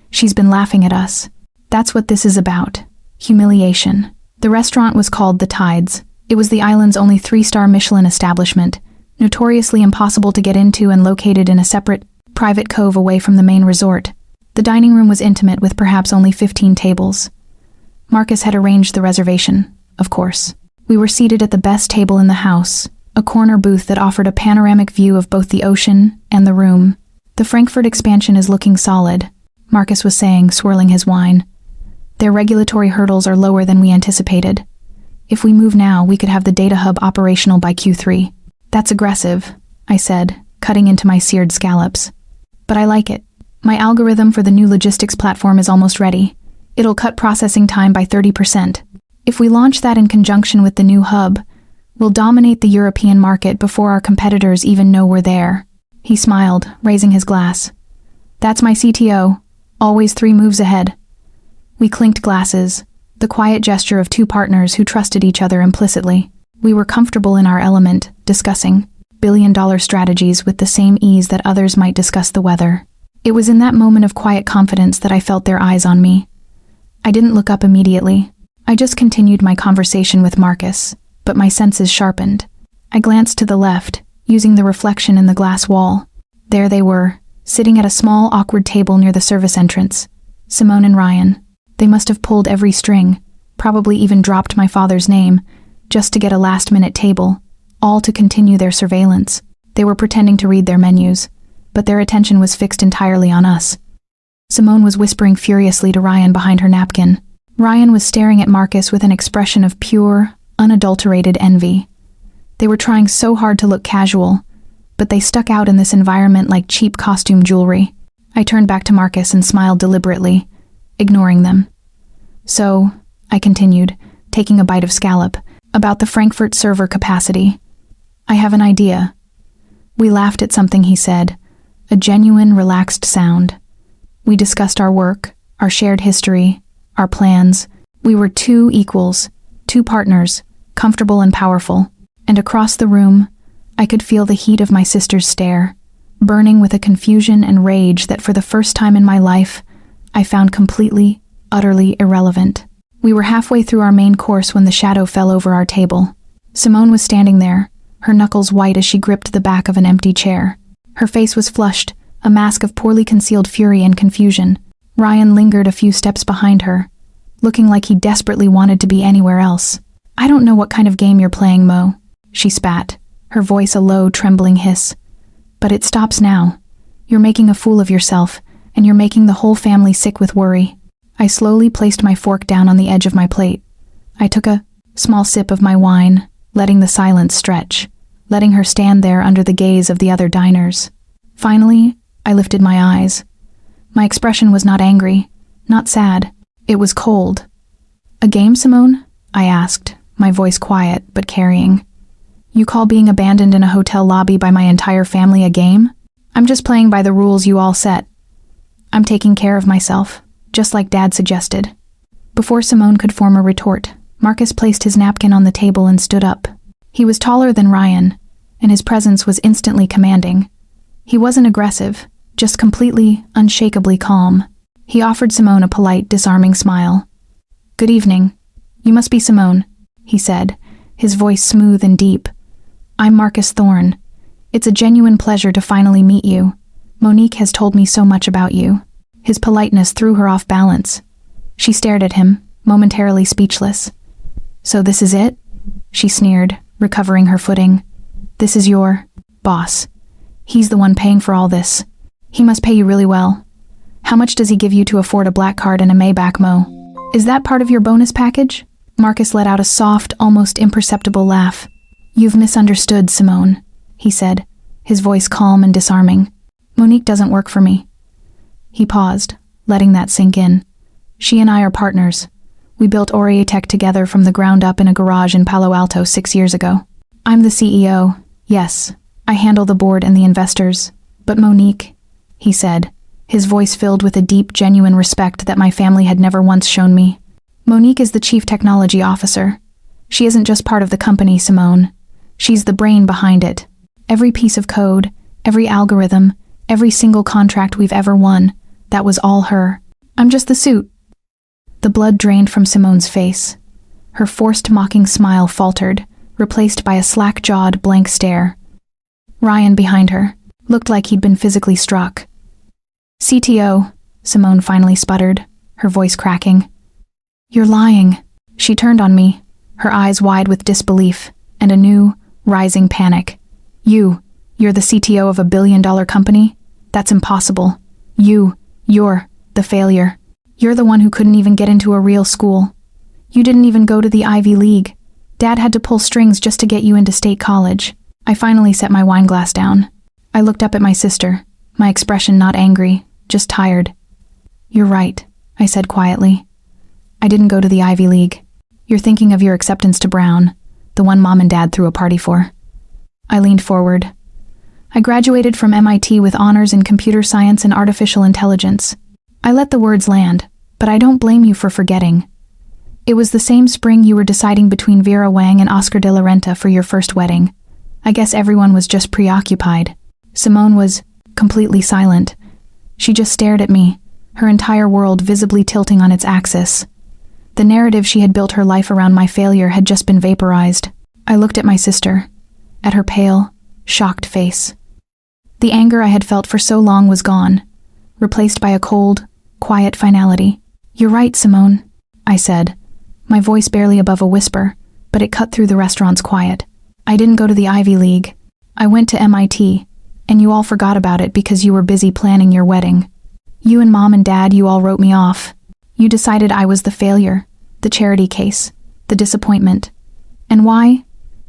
She's been laughing at us. That's what this is about. Humiliation." The restaurant was called The Tides. It was the island's only 3-star Michelin establishment, notoriously impossible to get into and located in a separate, private cove away from the main resort. The dining room was intimate with perhaps only 15 tables. Marcus had arranged the reservation, of course. We were seated at the best table in the house, a corner booth that offered a panoramic view of both the ocean and the room. "The Frankfurt expansion is looking solid," Marcus was saying, swirling his wine. "Their regulatory hurdles are lower than we anticipated. If we move now, we could have the data hub operational by Q3. "That's aggressive," I said, cutting into my seared scallops. "But I like it. My algorithm for the new logistics platform is almost ready. It'll cut processing time by 30%. If we launch that in conjunction with the new hub, we'll dominate the European market before our competitors even know we're there." He smiled, raising his glass. "That's my CTO. Always 3 moves ahead." We clinked glasses, the quiet gesture of 2 partners who trusted each other implicitly. We were comfortable in our element, discussing billion-dollar strategies with the same ease that others might discuss the weather. It was in that moment of quiet confidence that I felt their eyes on me. I didn't look up immediately. I just continued my conversation with Marcus, but my senses sharpened. I glanced to the left, using the reflection in the glass wall. There they were, sitting at a small, awkward table near the service entrance. Simone and Ryan. They must have pulled every string, probably even dropped my father's name, just to get a last-minute table, all to continue their surveillance. They were pretending to read their menus, but their attention was fixed entirely on us. Simone was whispering furiously to Ryan behind her napkin. Ryan was staring at Marcus with an expression of pure, unadulterated envy. They were trying so hard to look casual, but they stuck out in this environment like cheap costume jewelry. I turned back to Marcus and smiled deliberately, ignoring them. "So," I continued, taking a bite of scallop, "about the Frankfurt server capacity. I have an idea." We laughed at something he said, a genuine, relaxed sound. We discussed our work, our shared history, our plans. We were 2 equals, 2 partners, comfortable and powerful. And across the room, I could feel the heat of my sister's stare, burning with a confusion and rage that for the first time in my life, I found completely, utterly irrelevant. We were halfway through our main course when the shadow fell over our table. Simone was standing there, her knuckles white as she gripped the back of an empty chair. Her face was flushed, a mask of poorly concealed fury and confusion. Ryan lingered a few steps behind her, looking like he desperately wanted to be anywhere else. "I don't know what kind of game you're playing, Mo," she spat, her voice a low, trembling hiss. "But it stops now. You're making a fool of yourself, and you're making the whole family sick with worry." I slowly placed my fork down on the edge of my plate. I took a small sip of my wine, letting the silence stretch, letting her stand there under the gaze of the other diners. Finally, I lifted my eyes. My expression was not angry, not sad. It was cold. "A game, Simone?" I asked, my voice quiet but carrying. "You call being abandoned in a hotel lobby by my entire family a game? I'm just playing by the rules you all set. I'm taking care of myself, just like Dad suggested." Before Simone could form a retort, Marcus placed his napkin on the table and stood up. He was taller than Ryan, and his presence was instantly commanding. He wasn't aggressive, just completely, unshakably calm. He offered Simone a polite, disarming smile. "Good evening. You must be Simone," he said, his voice smooth and deep. "I'm Marcus Thorne. It's a genuine pleasure to finally meet you. Monique has told me so much about you." His politeness threw her off balance. She stared at him, momentarily speechless. "So this is it?" she sneered, recovering her footing. "This is your boss. He's the one paying for all this. He must pay you really well. How much does he give you to afford a black card and a Maybach Mo? Is that part of your bonus package?" Marcus let out a soft, almost imperceptible laugh. "You've misunderstood, Simone," he said, his voice calm and disarming. "Monique doesn't work for me." He paused, letting that sink in. "She and I are partners. We built Oriatech together from the ground up in a garage in Palo Alto 6 years ago. I'm the CEO, yes. I handle the board and the investors. But Monique," he said, his voice filled with a deep, genuine respect that my family had never once shown me. "Monique is the Chief Technology Officer. She isn't just part of the company, Simone. She's the brain behind it. Every piece of code, every algorithm, every single contract we've ever won, that was all her. I'm just the suit." The blood drained from Simone's face. Her forced mocking smile faltered, replaced by a slack-jawed, blank stare. Ryan, behind her, looked like he'd been physically struck. "CTO," Simone finally sputtered, her voice cracking. "You're lying." She turned on me, her eyes wide with disbelief and a new, rising panic. You're the CTO of a billion-dollar company? That's impossible. You're the failure. You're the one who couldn't even get into a real school. You didn't even go to the Ivy League. Dad had to pull strings just to get you into state college." I finally set my wine glass down. I looked up at my sister, my expression not angry, just tired. "You're right," I said quietly. "I didn't go to the Ivy League. You're thinking of your acceptance to Brown, the one Mom and Dad threw a party for." I leaned forward. "I graduated from MIT with honors in computer science and artificial intelligence." I let the words land, but I don't blame you for forgetting. It was the same spring you were deciding between Vera Wang and Oscar de la Renta for your first wedding. I guess everyone was just preoccupied. Simone was completely silent. She just stared at me, her entire world visibly tilting on its axis. The narrative she had built her life around my failure had just been vaporized. I looked at my sister, at her pale, shocked face. The anger I had felt for so long was gone, replaced by a cold, quiet finality. "You're right, Simone," I said, my voice barely above a whisper, but it cut through the restaurant's quiet. "I didn't go to the Ivy League. I went to MIT, and you all forgot about it because you were busy planning your wedding. You and Mom and Dad, you all wrote me off. You decided I was the failure, the charity case, the disappointment. And why?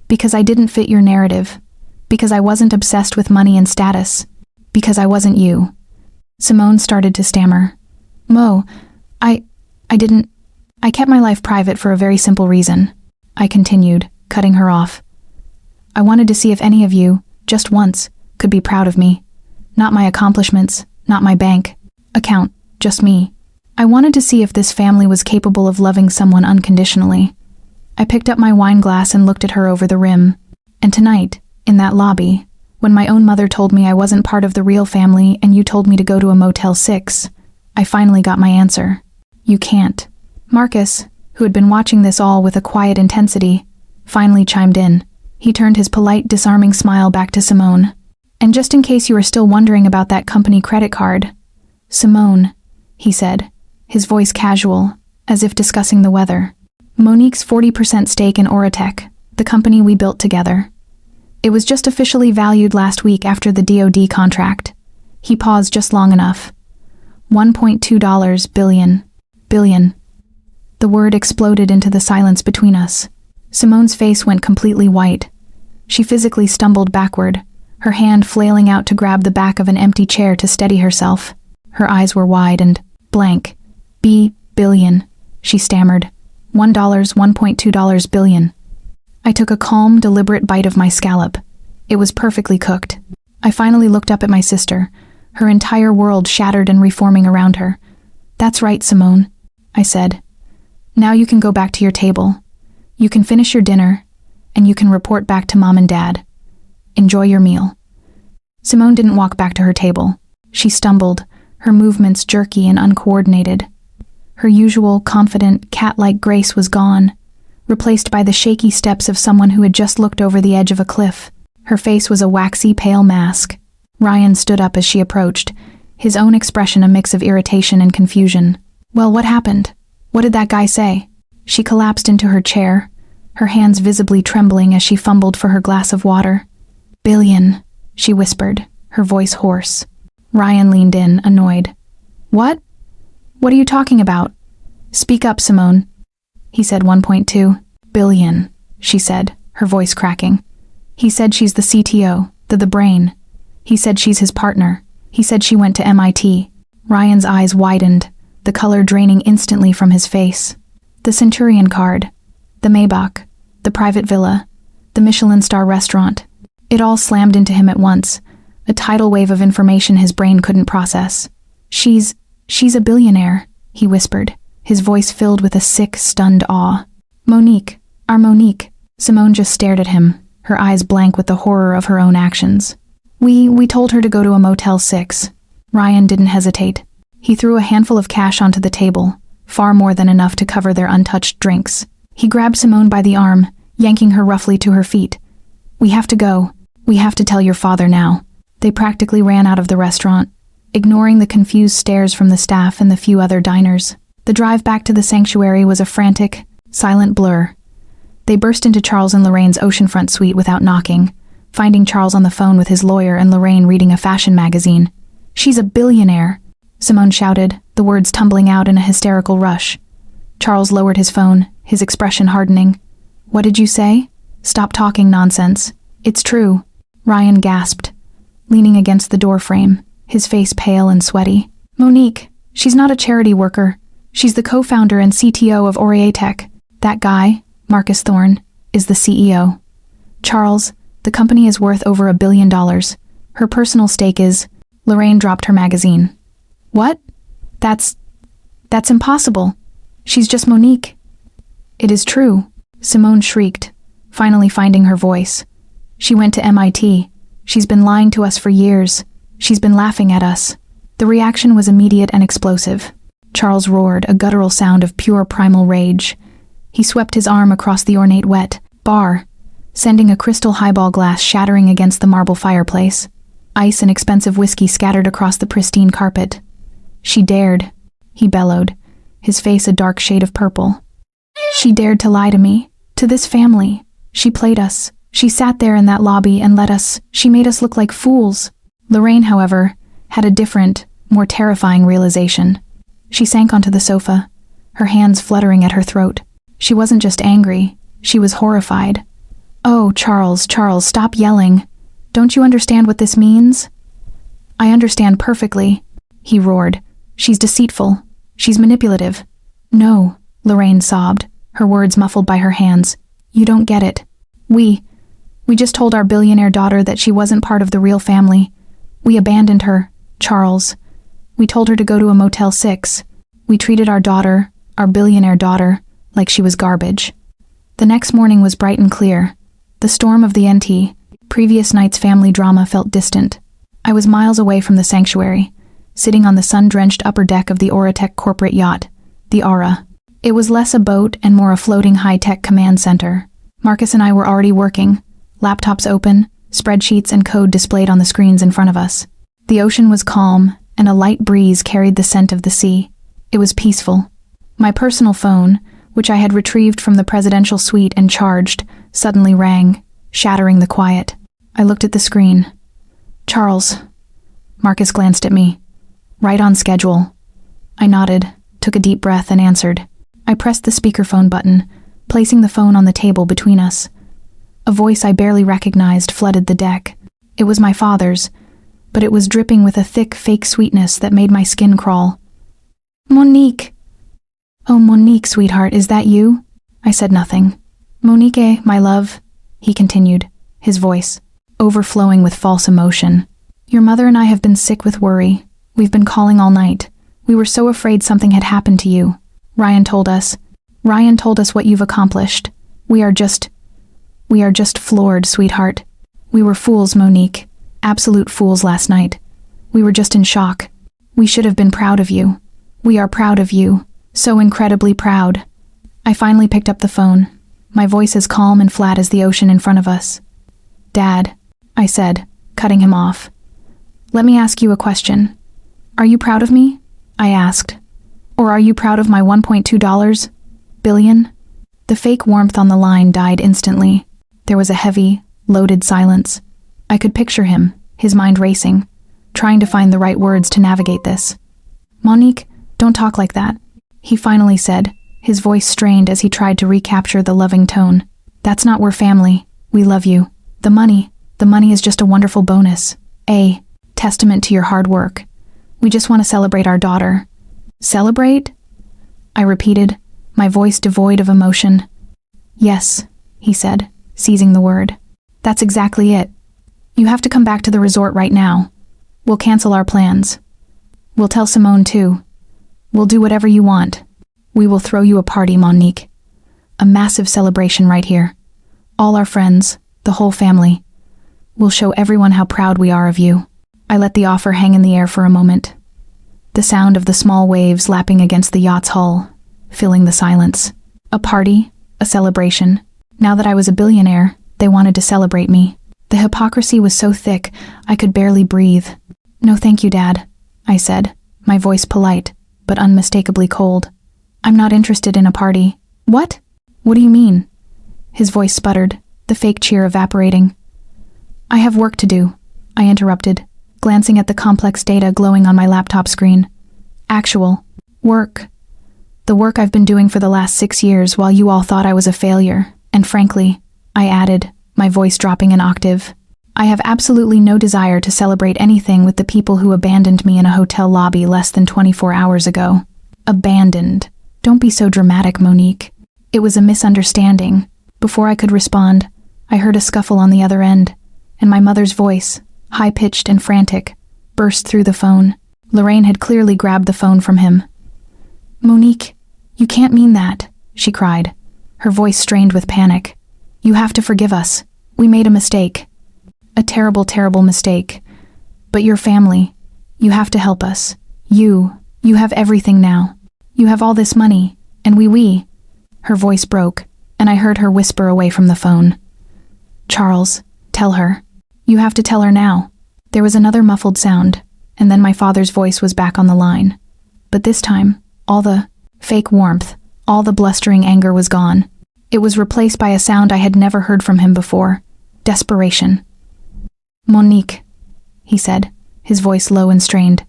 Because I didn't fit your narrative. Because I wasn't obsessed with money and status. Because I wasn't you." Simone started to stammer. "Mo, I kept my life private for a very simple reason," I continued, cutting her off. "I wanted to see if any of you, just once, could be proud of me. Not my accomplishments, not my bank account, just me. I wanted to see if this family was capable of loving someone unconditionally." I picked up my wine glass and looked at her over the rim. "And tonight, in that lobby, when my own mother told me I wasn't part of the real family and you told me to go to a Motel 6, I finally got my answer. You can't." Marcus, who had been watching this all with a quiet intensity, finally chimed in. He turned his polite, disarming smile back to Simone. "And just in case you are still wondering about that company credit card, Simone," he said, his voice casual, as if discussing the weather. "Monique's 40% stake in Oriatech, the company we built together. It was just officially valued last week after the DoD contract." He paused just long enough. $1.2 billion. The word exploded into the silence between us. Simone's face went completely white. She physically stumbled backward, her hand flailing out to grab the back of an empty chair to steady herself. Her eyes were wide and blank. Billion, she stammered. $1.2 billion. I took a calm, deliberate bite of my scallop. It was perfectly cooked. I finally looked up at my sister, her entire world shattered and reforming around her. "That's right, Simone," I said. "Now you can go back to your table. You can finish your dinner, and you can report back to Mom and Dad. Enjoy your meal." Simone didn't walk back to her table. She stumbled, her movements jerky and uncoordinated. Her usual, confident, cat-like grace was gone, replaced by the shaky steps of someone who had just looked over the edge of a cliff. Her face was a waxy, pale mask. Ryan stood up as she approached, his own expression a mix of irritation and confusion. "Well, what happened? What did that guy say?" She collapsed into her chair, her hands visibly trembling as she fumbled for her glass of water. "Billion," she whispered, her voice hoarse. Ryan leaned in, annoyed. "What? What are you talking about? Speak up, Simone," he said. 1.2 billion, she said, her voice cracking. "He said she's the CTO, the brain. He said she's his partner. He said she went to MIT. Ryan's eyes widened, the color draining instantly from his face. The Centurion card, the Maybach, the private villa, the Michelin star restaurant. It all slammed into him at once, a tidal wave of information his brain couldn't process. She's a billionaire," he whispered, his voice filled with a sick, stunned awe. "Monique, our Monique." Simone just stared at him, her eyes blank with the horror of her own actions. We told her to go to a Motel 6. Ryan didn't hesitate. He threw a handful of cash onto the table, far more than enough to cover their untouched drinks. He grabbed Simone by the arm, yanking her roughly to her feet. "We have to go. We have to tell your father now." They practically ran out of the restaurant, ignoring the confused stares from the staff and the few other diners. The drive back to the sanctuary was a frantic, silent blur. They burst into Charles and Lorraine's oceanfront suite without knocking, finding Charles on the phone with his lawyer and Lorraine reading a fashion magazine. "She's a billionaire," Simone shouted, the words tumbling out in a hysterical rush. Charles lowered his phone, his expression hardening. "What did you say? Stop talking nonsense. It's true," Ryan gasped, leaning against the doorframe, his face pale and sweaty. "Monique, she's not a charity worker. She's the co-founder and CTO of Oriatech. That guy, Marcus Thorne, is the CEO. Charles, the company is worth over $1 billion. Her personal stake is..." Lorraine dropped her magazine. "What? That's impossible. She's just Monique." "It is true," Simone shrieked, finally finding her voice. "She went to MIT. She's been lying to us for years. She's been laughing at us." The reaction was immediate and explosive. Charles roared, a guttural sound of pure primal rage. He swept his arm across the ornate wet bar, sending a crystal highball glass shattering against the marble fireplace. Ice and expensive whiskey scattered across the pristine carpet. "She dared," he bellowed, his face a dark shade of purple. "She dared to lie to me, to this family. She played us. She sat there in that lobby and she made us look like fools." Lorraine, however, had a different, more terrifying realization. She sank onto the sofa, her hands fluttering at her throat. She wasn't just angry, she was horrified. "Oh, Charles, stop yelling. Don't you understand what this means?" "I understand perfectly," he roared. "She's deceitful. She's manipulative." "No," Lorraine sobbed, her words muffled by her hands. "You don't get it. We just told our billionaire daughter that she wasn't part of the real family. We abandoned her, Charles. We told her to go to a Motel 6. We treated our daughter, our billionaire daughter, like she was garbage." The next morning was bright and clear. The storm of the previous night's family drama felt distant. I was miles away from the sanctuary, sitting on the sun-drenched upper deck of the Oriatech corporate yacht, the Aura. It was less a boat and more a floating high-tech command center. Marcus and I were already working, laptops open, spreadsheets and code displayed on the screens in front of us. The ocean was calm, and a light breeze carried the scent of the sea. It was peaceful. My personal phone, which I had retrieved from the presidential suite and charged, suddenly rang, shattering the quiet. I looked at the screen. "Charles." Marcus glanced at me. "Right on schedule." I nodded, took a deep breath and answered. I pressed the speakerphone button, placing the phone on the table between us. A voice I barely recognized flooded the deck. It was my father's, but it was dripping with a thick, fake sweetness that made my skin crawl. "Monique." "Oh, Monique, sweetheart, is that you?" I said nothing. "Monique, my love," he continued, his voice overflowing with false emotion. "Your mother and I have been sick with worry. We've been calling all night. We were so afraid something had happened to you. Ryan told us what you've accomplished. We are just floored, sweetheart. We were fools, Monique. Absolute fools last night. We were just in shock. We should have been proud of you. We are proud of you. So incredibly proud." I finally picked up the phone, my voice as calm and flat as the ocean in front of us. "Dad." I said, cutting him off. Let me ask you a question. Are you proud of me? I asked. Or are you proud of my $1.2 billion? The fake warmth on the line died instantly. There was a heavy, loaded silence. I could picture him, his mind racing, trying to find the right words to navigate this. Monique, don't talk like that, he finally said, his voice strained as he tried to recapture the loving tone. That's not we're family. We love you. The money is just a wonderful bonus. A testament to your hard work. We just want to celebrate our daughter. Celebrate? I repeated, my voice devoid of emotion. Yes, he said, seizing the word. That's exactly it. You have to come back to the resort right now. We'll cancel our plans. We'll tell Simone too. We'll do whatever you want. We will throw you a party, Monique. A massive celebration right here. All our friends, the whole family. We'll show everyone how proud we are of you. I let the offer hang in the air for a moment. The sound of the small waves lapping against the yacht's hull, filling the silence. A party, a celebration. Now that I was a billionaire, they wanted to celebrate me. The hypocrisy was so thick, I could barely breathe. No thank you, Dad, I said, my voice polite, but unmistakably cold. I'm not interested in a party. What? What do you mean? His voice sputtered, the fake cheer evaporating. I have work to do, I interrupted, glancing at the complex data glowing on my laptop screen. Actual work. The work I've been doing for the last 6 years while you all thought I was a failure, and frankly, I added, my voice dropping an octave. I have absolutely no desire to celebrate anything with the people who abandoned me in a hotel lobby less than 24 hours ago. Abandoned. Don't be so dramatic, Monique. It was a misunderstanding. Before I could respond, I heard a scuffle on the other end, and my mother's voice, high-pitched and frantic, burst through the phone. Lorraine had clearly grabbed the phone from him. Monique, you can't mean that, she cried, her voice strained with panic. You have to forgive us. We made a mistake. A terrible, terrible mistake. But your family, you have to help us. You have everything now. You have all this money, and we. Her voice broke, and I heard her whisper away from the phone. Charles, tell her. You have to tell her now. There was another muffled sound, and then my father's voice was back on the line. But this time, all the fake warmth, all the blustering anger was gone. It was replaced by a sound I had never heard from him before. Desperation. Monique, he said, his voice low and strained.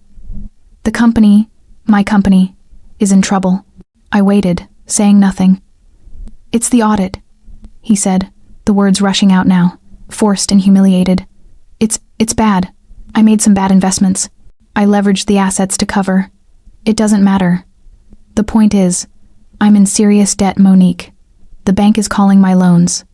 The company, my company, is in trouble. I waited, saying nothing. It's the audit, he said, the words rushing out now, forced and humiliated. It's bad. I made some bad investments. I leveraged the assets to cover. It doesn't matter. The point is, I'm in serious debt, Monique. The bank is calling my loans.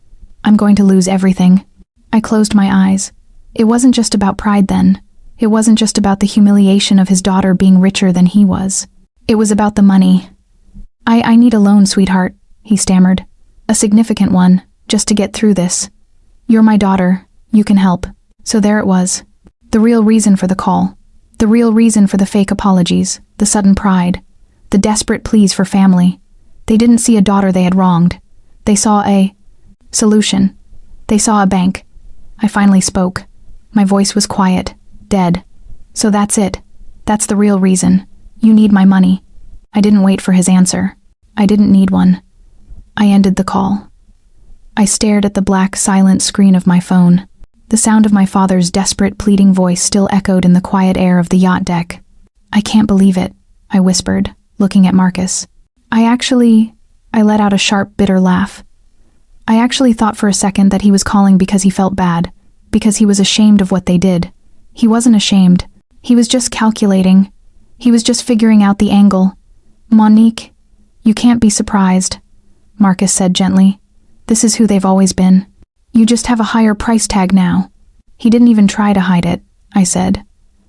I'm going to lose everything. I closed my eyes. It wasn't just about pride then. It wasn't just about the humiliation of his daughter being richer than he was. It was about the money. I need a loan, sweetheart, he stammered. A significant one, just to get through this. You're my daughter. You can help. So there it was. The real reason for the call. The real reason for the fake apologies, the sudden pride, the desperate pleas for family. They didn't see a daughter they had wronged. They saw a solution. They saw a bank. I finally spoke. My voice was quiet, dead. So that's it. That's the real reason. You need my money. I didn't wait for his answer. I didn't need one. I ended the call. I stared at the black, silent screen of my phone. The sound of my father's desperate, pleading voice still echoed in the quiet air of the yacht deck. I can't believe it, I whispered, looking at Marcus. I let out a sharp, bitter laugh. I actually thought for a second that he was calling because he felt bad, because he was ashamed of what they did. He wasn't ashamed. He was just calculating. He was just figuring out the angle. Monique, you can't be surprised, Marcus said gently. This is who they've always been. You just have a higher price tag now. He didn't even try to hide it, I said,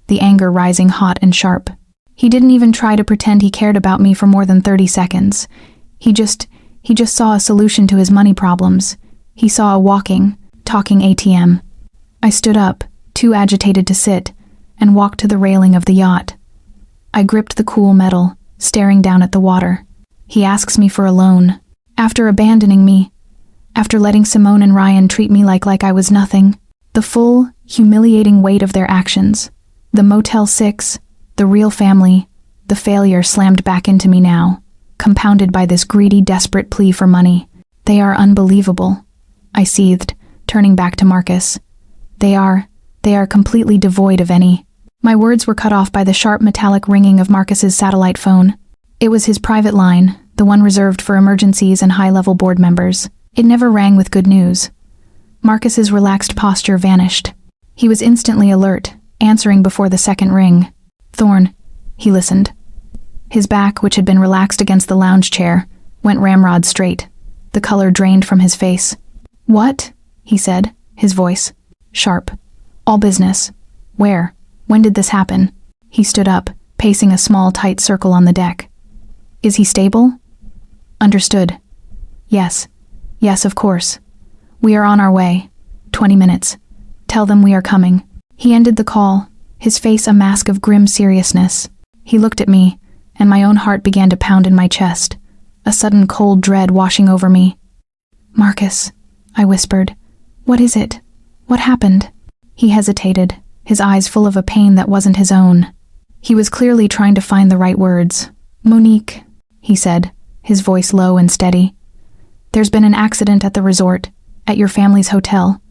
the anger rising hot and sharp. He didn't even try to pretend he cared about me for more than 30 seconds. He just saw a solution to his money problems. He saw a walking, talking ATM. I stood up, too agitated to sit, and walked to the railing of the yacht. I gripped the cool metal, staring down at the water. He asks me for a loan. After abandoning me. After letting Simone and Ryan treat me like I was nothing. The full, humiliating weight of their actions. The Motel 6, the real family, the failure slammed back into me now, compounded by this greedy, desperate plea for money. They are unbelievable, I seethed, turning back to Marcus. They are completely devoid of any. My words were cut off by the sharp metallic ringing of Marcus's satellite phone. It was his private line, the one reserved for emergencies and high-level board members. It never rang with good news. Marcus's relaxed posture vanished. He was instantly alert, answering before the second ring. Thorne, he listened. His back, which had been relaxed against the lounge chair, went ramrod straight. The color drained from his face. What? He said, his voice sharp. All business. Where? When did this happen? He stood up, pacing a small, tight circle on the deck. Is he stable? Understood. Yes. Yes, of course. We are on our way. 20 minutes. Tell them we are coming. He ended the call, his face a mask of grim seriousness. He looked at me, and my own heart began to pound in my chest, a sudden cold dread washing over me. Marcus, I whispered. What is it? What happened? He hesitated, his eyes full of a pain that wasn't his own. He was clearly trying to find the right words. Monique, he said, his voice low and steady. There's been an accident at the resort, at your family's hotel.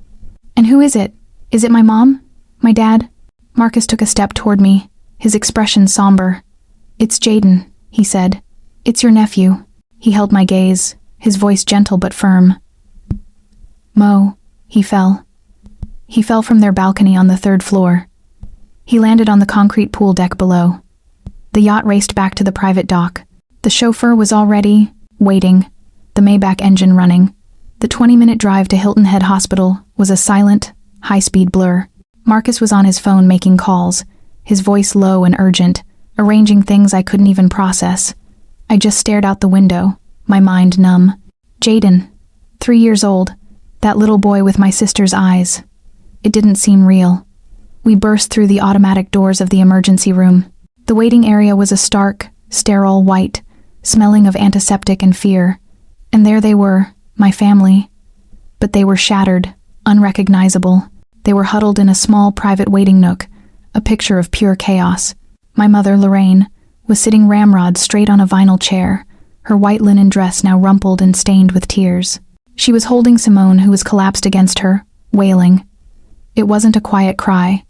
And who is it? Is it my mom? My dad? Marcus took a step toward me, his expression somber. It's Jaden, he said. It's your nephew. He held my gaze, his voice gentle but firm. Mo, he fell. He fell from their balcony on the 3rd floor. He landed on the concrete pool deck below. The yacht raced back to the private dock. The chauffeur was already waiting, the Maybach engine running. The 20-minute drive to Hilton Head Hospital was a silent, high-speed blur. Marcus was on his phone making calls, his voice low and urgent, arranging things I couldn't even process. I just stared out the window, my mind numb. Jaden, 3 years old, that little boy with my sister's eyes. It didn't seem real. We burst through the automatic doors of the emergency room. The waiting area was a stark, sterile white, smelling of antiseptic and fear. And there they were, my family. But they were shattered, unrecognizable. They were huddled in a small private waiting nook, a picture of pure chaos. My mother, Lorraine, was sitting ramrod straight on a vinyl chair, her white linen dress now rumpled and stained with tears. She was holding Simone, who was collapsed against her, wailing. It wasn't a quiet cry,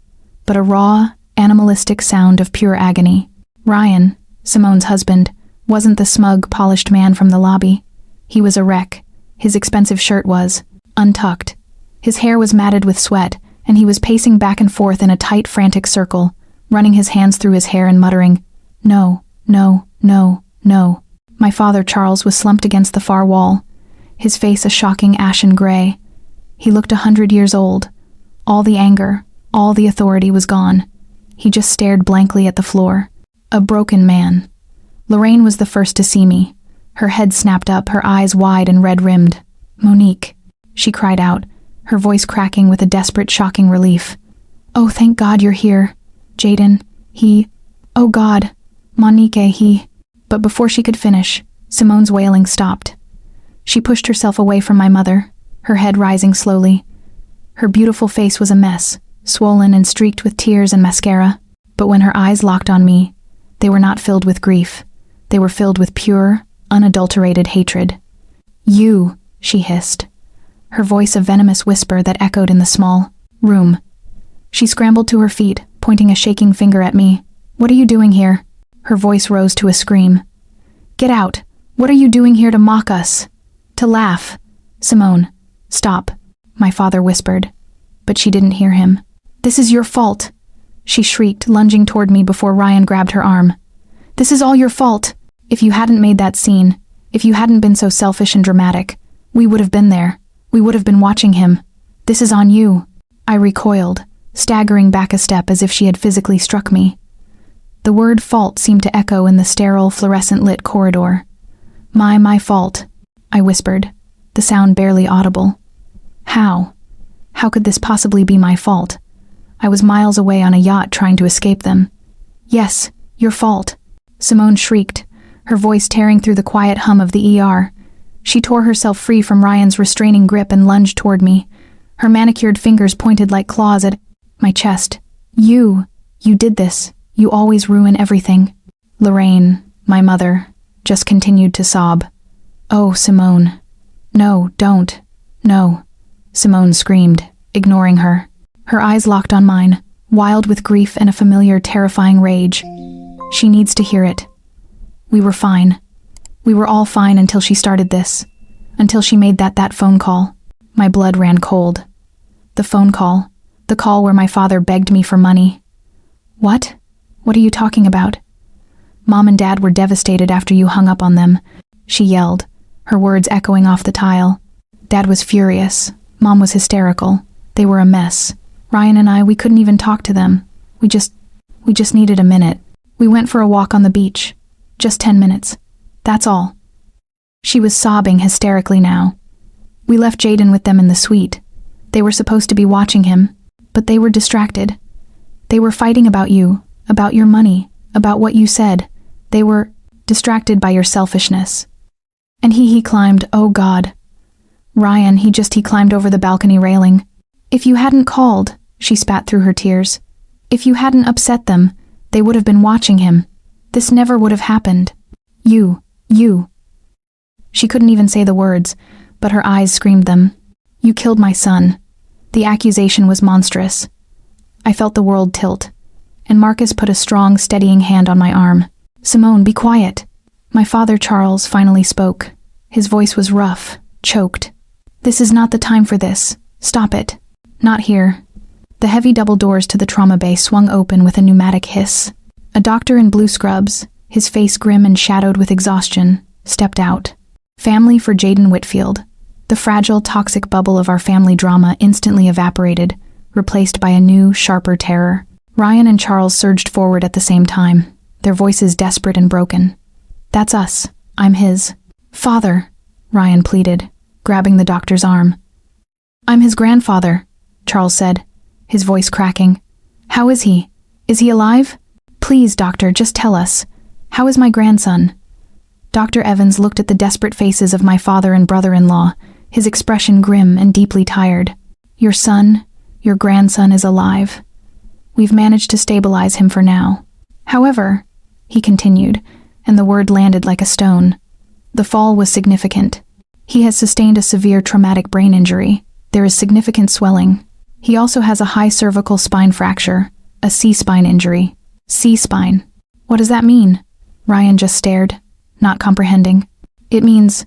but a raw, animalistic sound of pure agony. Ryan, Simone's husband, wasn't the smug, polished man from the lobby. He was a wreck. His expensive shirt was untucked. His hair was matted with sweat, and he was pacing back and forth in a tight, frantic circle, running his hands through his hair and muttering, "No, no, no, no." My father, Charles, was slumped against the far wall, his face a shocking ashen gray. He looked 100 years old. All the anger, all the authority was gone. He just stared blankly at the floor. A broken man. Lorraine was the first to see me. Her head snapped up, her eyes wide and red-rimmed. "Monique," she cried out, her voice cracking with a desperate, shocking relief. "Oh, thank God you're here. Jaden, oh God, Monique, he..." But before she could finish, Simone's wailing stopped. She pushed herself away from my mother, her head rising slowly. Her beautiful face was a mess, swollen and streaked with tears and mascara. But when her eyes locked on me, they were not filled with grief. They were filled with pure, unadulterated hatred. "You," she hissed, her voice a venomous whisper that echoed in the small room. She scrambled to her feet, pointing a shaking finger at me. "What are you doing here?" Her voice rose to a scream. "Get out! What are you doing here to mock us? To laugh?" "Simone, stop," my father whispered, but she didn't hear him. "This is your fault," she shrieked, lunging toward me before Ryan grabbed her arm. "This is all your fault. If you hadn't made that scene, if you hadn't been so selfish and dramatic, we would have been there. We would have been watching him. This is on you." I recoiled, staggering back a step as if she had physically struck me. The word fault seemed to echo in the sterile, fluorescent-lit corridor. My fault," I whispered, the sound barely audible. How? How could this possibly be my fault? I was miles away on a yacht trying to escape them. "Yes, your fault," Simone shrieked, her voice tearing through the quiet hum of the ER. She tore herself free from Ryan's restraining grip and lunged toward me, her manicured fingers pointed like claws at... My chest. You did this. You always ruin everything. Lorraine, my mother, just continued to sob. Oh, Simone. No, don't. No. Simone screamed, ignoring her. Her eyes locked on mine, wild with grief and a familiar, terrifying rage. She needs to hear it. We were fine. We were all fine until she started this. Until she made that phone call. My blood ran cold. The phone call. The call where my father begged me for money. What? What are you talking about? Mom and Dad were devastated after you hung up on them, she yelled, her words echoing off the tile. Dad was furious. Mom was hysterical. They were a mess. Ryan and I, we couldn't even talk to them. We just needed a minute. We went for a walk on the beach. Just 10 minutes. That's all. She was sobbing hysterically now. We left Jaden with them in the suite. They were supposed to be watching him, but they were distracted. They were fighting about you, about your money, about what you said. They were distracted by your selfishness. And he climbed, oh God. Ryan, he climbed over the balcony railing. If you hadn't called, she spat through her tears. If you hadn't upset them, they would have been watching him. This never would have happened. You. She couldn't even say the words, but her eyes screamed them. You killed my son. The accusation was monstrous. I felt the world tilt, and Marcus put a strong, steadying hand on my arm. Simone, be quiet. My father, Charles, finally spoke. His voice was rough, choked. This is not the time for this. Stop it. Not here. The heavy double doors to the trauma bay swung open with a pneumatic hiss. A doctor in blue scrubs, his face grim and shadowed with exhaustion, stepped out. Family for Jaden Whitfield. The fragile, toxic bubble of our family drama instantly evaporated, replaced by a new, sharper terror. Ryan and Charles surged forward at the same time, their voices desperate and broken. That's us. I'm his. Father, Ryan pleaded, grabbing the doctor's arm. I'm his grandfather, Charles said, his voice cracking. How is he? Is he alive? Please, doctor, just tell us. How is my grandson? Dr. Evans looked at the desperate faces of my father and brother-in-law, his expression grim and deeply tired. Your son, your grandson is alive. We've managed to stabilize him for now. However, he continued, and the word landed like a stone. The fall was significant. He has sustained a severe traumatic brain injury. There is significant swelling. He also has a high cervical spine fracture, a C-spine injury. C-spine. What does that mean? Ryan just stared, not comprehending. It means,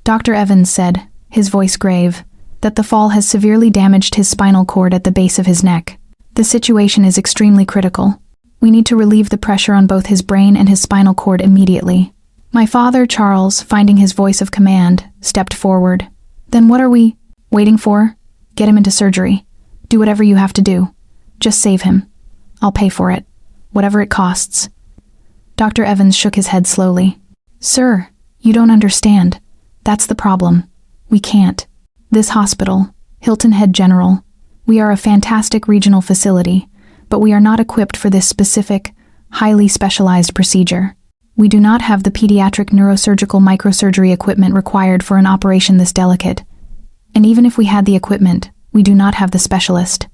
Dr. Evans said, his voice grave, that the fall has severely damaged his spinal cord at the base of his neck. The situation is extremely critical. We need to relieve the pressure on both his brain and his spinal cord immediately. My father, Charles, finding his voice of command, stepped forward. Then what are we waiting for? Get him into surgery. Do whatever you have to do. Just save him. I'll pay for it. Whatever it costs. Dr. Evans shook his head slowly. Sir, you don't understand. That's the problem. We can't. This hospital, Hilton Head General, we are a fantastic regional facility, but we are not equipped for this specific, highly specialized procedure. We do not have the pediatric neurosurgical microsurgery equipment required for an operation this delicate. And even if we had the equipment, we do not have the specialist.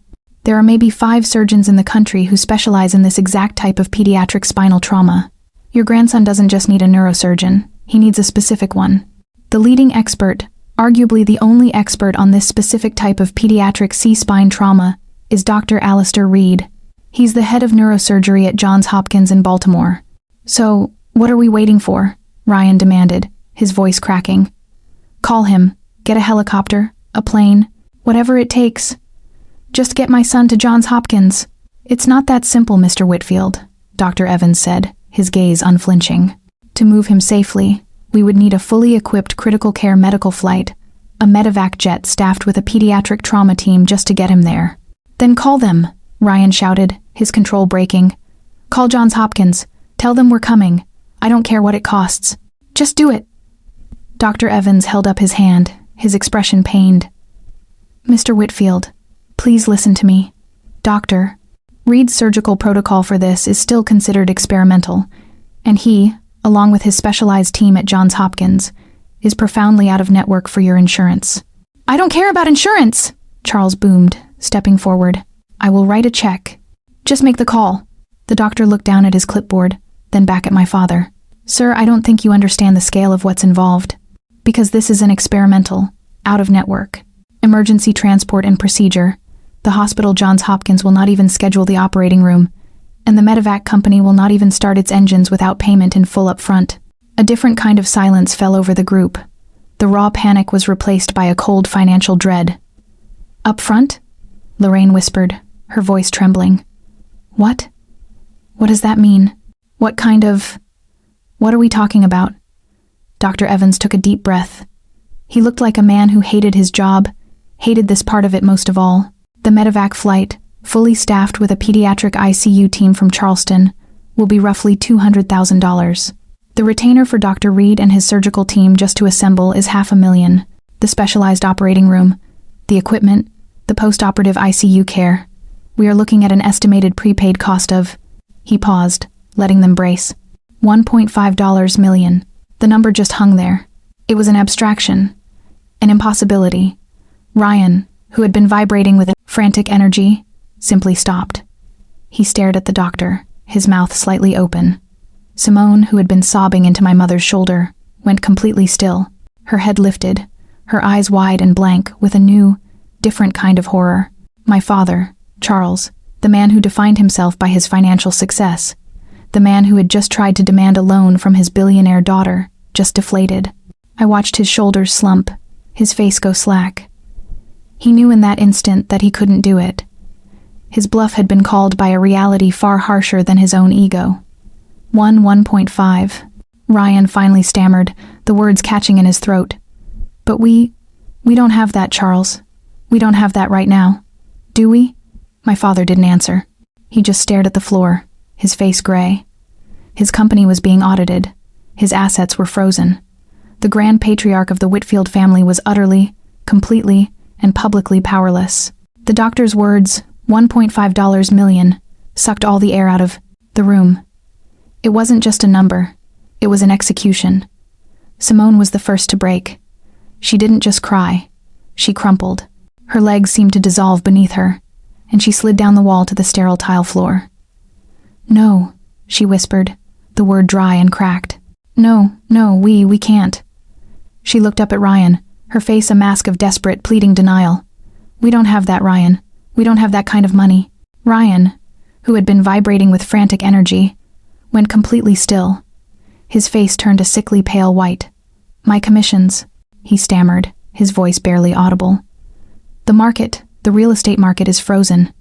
There are maybe 5 surgeons in the country who specialize in this exact type of pediatric spinal trauma. Your grandson doesn't just need a neurosurgeon, he needs a specific one. The leading expert, arguably the only expert on this specific type of pediatric C-spine trauma, is Dr. Alistair Reed. He's the head of neurosurgery at Johns Hopkins in Baltimore. So, what are we waiting for? Ryan demanded, his voice cracking. Call him. Get a helicopter, a plane, whatever it takes. Just get my son to Johns Hopkins. It's not that simple, Mr. Whitfield, Dr. Evans said, his gaze unflinching. To move him safely, we would need a fully equipped critical care medical flight, a medevac jet staffed with a pediatric trauma team just to get him there. Then call them, Ryan shouted, his control breaking. Call Johns Hopkins. Tell them we're coming. I don't care what it costs. Just do it. Dr. Evans held up his hand, his expression pained. Mr. Whitfield, please listen to me. Doctor, Reed's surgical protocol for this is still considered experimental, and he, along with his specialized team at Johns Hopkins, is profoundly out of network for your insurance. I don't care about insurance, Charles boomed, stepping forward. I will write a check. Just make the call. The doctor looked down at his clipboard, then back at my father. Sir, I don't think you understand the scale of what's involved. Because this is an experimental, out-of-network, emergency transport and procedure. The hospital Johns Hopkins will not even schedule the operating room, and the medevac company will not even start its engines without payment in full up front. A different kind of silence fell over the group. The raw panic was replaced by a cold financial dread. Up front? Lorraine whispered, her voice trembling. What? What does that mean? What are we talking about? Dr. Evans took a deep breath. He looked like a man who hated his job, hated this part of it most of all. The medevac flight, fully staffed with a pediatric ICU team from Charleston, will be roughly $200,000. The retainer for Dr. Reed and his surgical team just to assemble is $500,000. The specialized operating room, the equipment, the post-operative ICU care. We are looking at an estimated prepaid cost of... He paused, letting them brace. $1.5 million. The number just hung there. It was an abstraction, an impossibility. Ryan, who had been vibrating with frantic energy, simply stopped. He stared at the doctor, his mouth slightly open. Simone, who had been sobbing into my mother's shoulder, went completely still, her head lifted, her eyes wide and blank with a new, different kind of horror. My father, Charles, the man who defined himself by his financial success, the man who had just tried to demand a loan from his billionaire daughter, just deflated. I watched his shoulders slump, his face go slack. He knew in that instant that he couldn't do it. His bluff had been called by a reality far harsher than his own ego. 1.5. Ryan finally stammered, the words catching in his throat. But we don't have that, Charles. We don't have that right now. Do we? My father didn't answer. He just stared at the floor, his face gray. His company was being audited. His assets were frozen. The grand patriarch of the Whitfield family was utterly, completely, and publicly powerless. The doctor's words, $1.5 million, sucked all the air out of the room. It wasn't just a number. It was an execution. Simone was the first to break. She didn't just cry. She crumpled. Her legs seemed to dissolve beneath her, and she slid down the wall to the sterile tile floor. No, she whispered, the word dry and cracked. No, we can't. She looked up at Ryan, her face a mask of desperate, pleading denial. We don't have that, Ryan. We don't have that kind of money. Ryan, who had been vibrating with frantic energy, went completely still. His face turned a sickly pale white. My commissions, he stammered, his voice barely audible. The real estate market is frozen.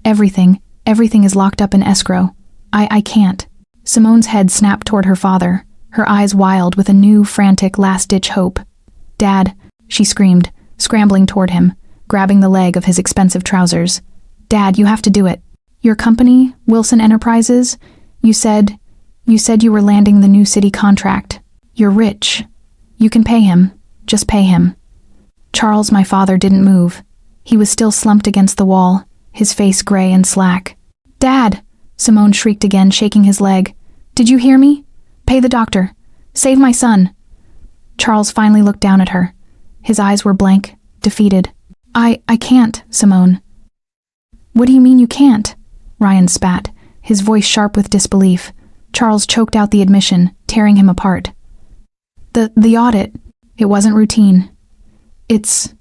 Everything is locked up in escrow. I can't. Simone's head snapped toward her father, her eyes wild with a new, frantic, last-ditch hope. Dad, she screamed, scrambling toward him, grabbing the leg of his expensive trousers. Dad, you have to do it. Your company, Wilson Enterprises, you said you were landing the new city contract. You're rich. You can pay him. Just pay him. Charles, my father, didn't move. He was still slumped against the wall, his face gray and slack. Dad! Simone shrieked again, shaking his leg. Did you hear me? Pay the doctor. Save my son. Charles finally looked down at her. His eyes were blank, defeated. I can't, Simone. What do you mean you can't? Ryan spat, his voice sharp with disbelief. Charles choked out the admission, tearing him apart. The audit. It wasn't routine. It's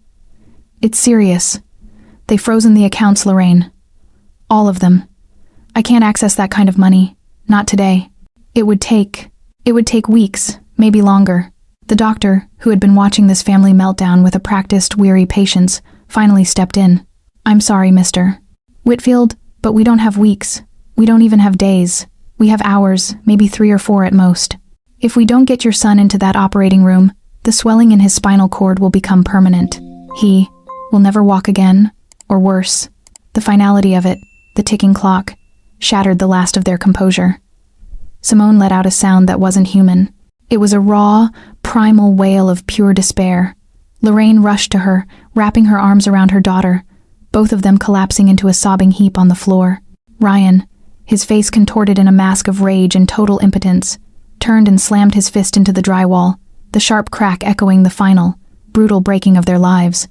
serious. They've frozen the accounts, Lorraine. All of them. I can't access that kind of money. Not today. It would take weeks, maybe longer. The doctor, who had been watching this family meltdown with a practiced, weary patience, finally stepped in. I'm sorry, Mr. Whitfield, but we don't have weeks. We don't even have days. We have hours, maybe 3 or 4 at most. If we don't get your son into that operating room, the swelling in his spinal cord will become permanent. He will never walk again, or worse. The finality of it, the ticking clock, shattered the last of their composure. Simone let out a sound that wasn't human. It was a raw, primal wail of pure despair. Lorraine rushed to her, wrapping her arms around her daughter, both of them collapsing into a sobbing heap on the floor. Ryan, his face contorted in a mask of rage and total impotence, turned and slammed his fist into the drywall, the sharp crack echoing the final, brutal breaking of their lives.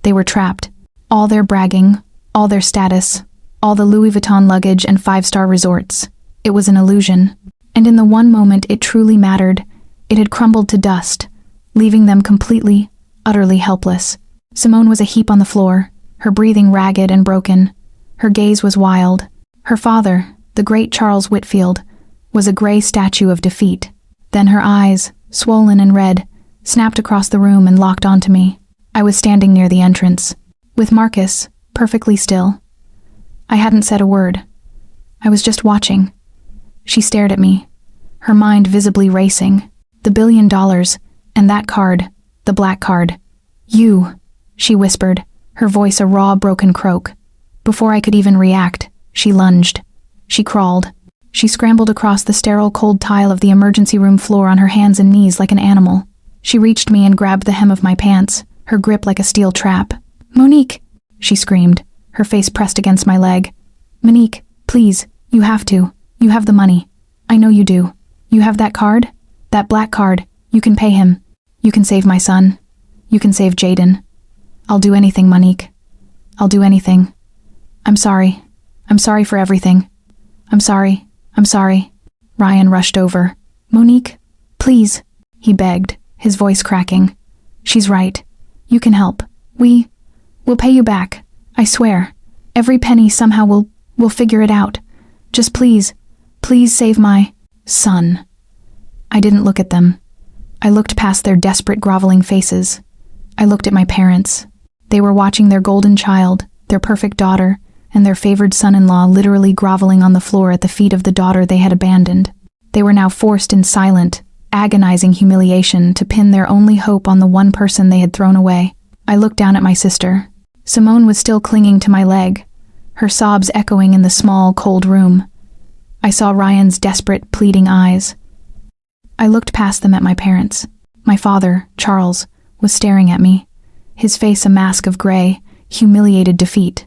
They were trapped. All their bragging, all their status, all the Louis Vuitton luggage and 5-star resorts. It was an illusion. And in the one moment it truly mattered, it had crumbled to dust, leaving them completely, utterly helpless. Simone was a heap on the floor, her breathing ragged and broken. Her gaze was wild. Her father, the great Charles Whitfield, was a gray statue of defeat. Then her eyes, swollen and red, snapped across the room and locked onto me. I was standing near the entrance, with Marcus, perfectly still. I hadn't said a word. I was just watching. She stared at me, her mind visibly racing. The $1 billion, and that card, the black card. You, she whispered, her voice a raw, broken croak. Before I could even react, she lunged. She crawled. She scrambled across the sterile cold tile of the emergency room floor on her hands and knees like an animal. She reached me and grabbed the hem of my pants, her grip like a steel trap. "Monique!" she screamed, her face pressed against my leg. "Monique, please, you have to. You have the money. I know you do. You have that card? That black card. You can pay him. You can save my son. You can save Jaden. I'll do anything, Monique. I'll do anything. I'm sorry. I'm sorry for everything. I'm sorry. I'm sorry." Ryan rushed over. "Monique, please," he begged, his voice cracking. "She's right. You can help. We'll pay you back. I swear. Every penny somehow we'll figure it out. Just please save my son." I didn't look at them. I looked past their desperate, groveling faces. I looked at my parents. They were watching their golden child, their perfect daughter, and their favored son-in-law literally groveling on the floor at the feet of the daughter they had abandoned. They were now forced in silent, agonizing humiliation to pin their only hope on the one person they had thrown away. I looked down at my sister. Simone was still clinging to my leg, her sobs echoing in the small, cold room. I saw Ryan's desperate, pleading eyes. I looked past them at my parents. My father, Charles, was staring at me, his face a mask of gray, humiliated defeat.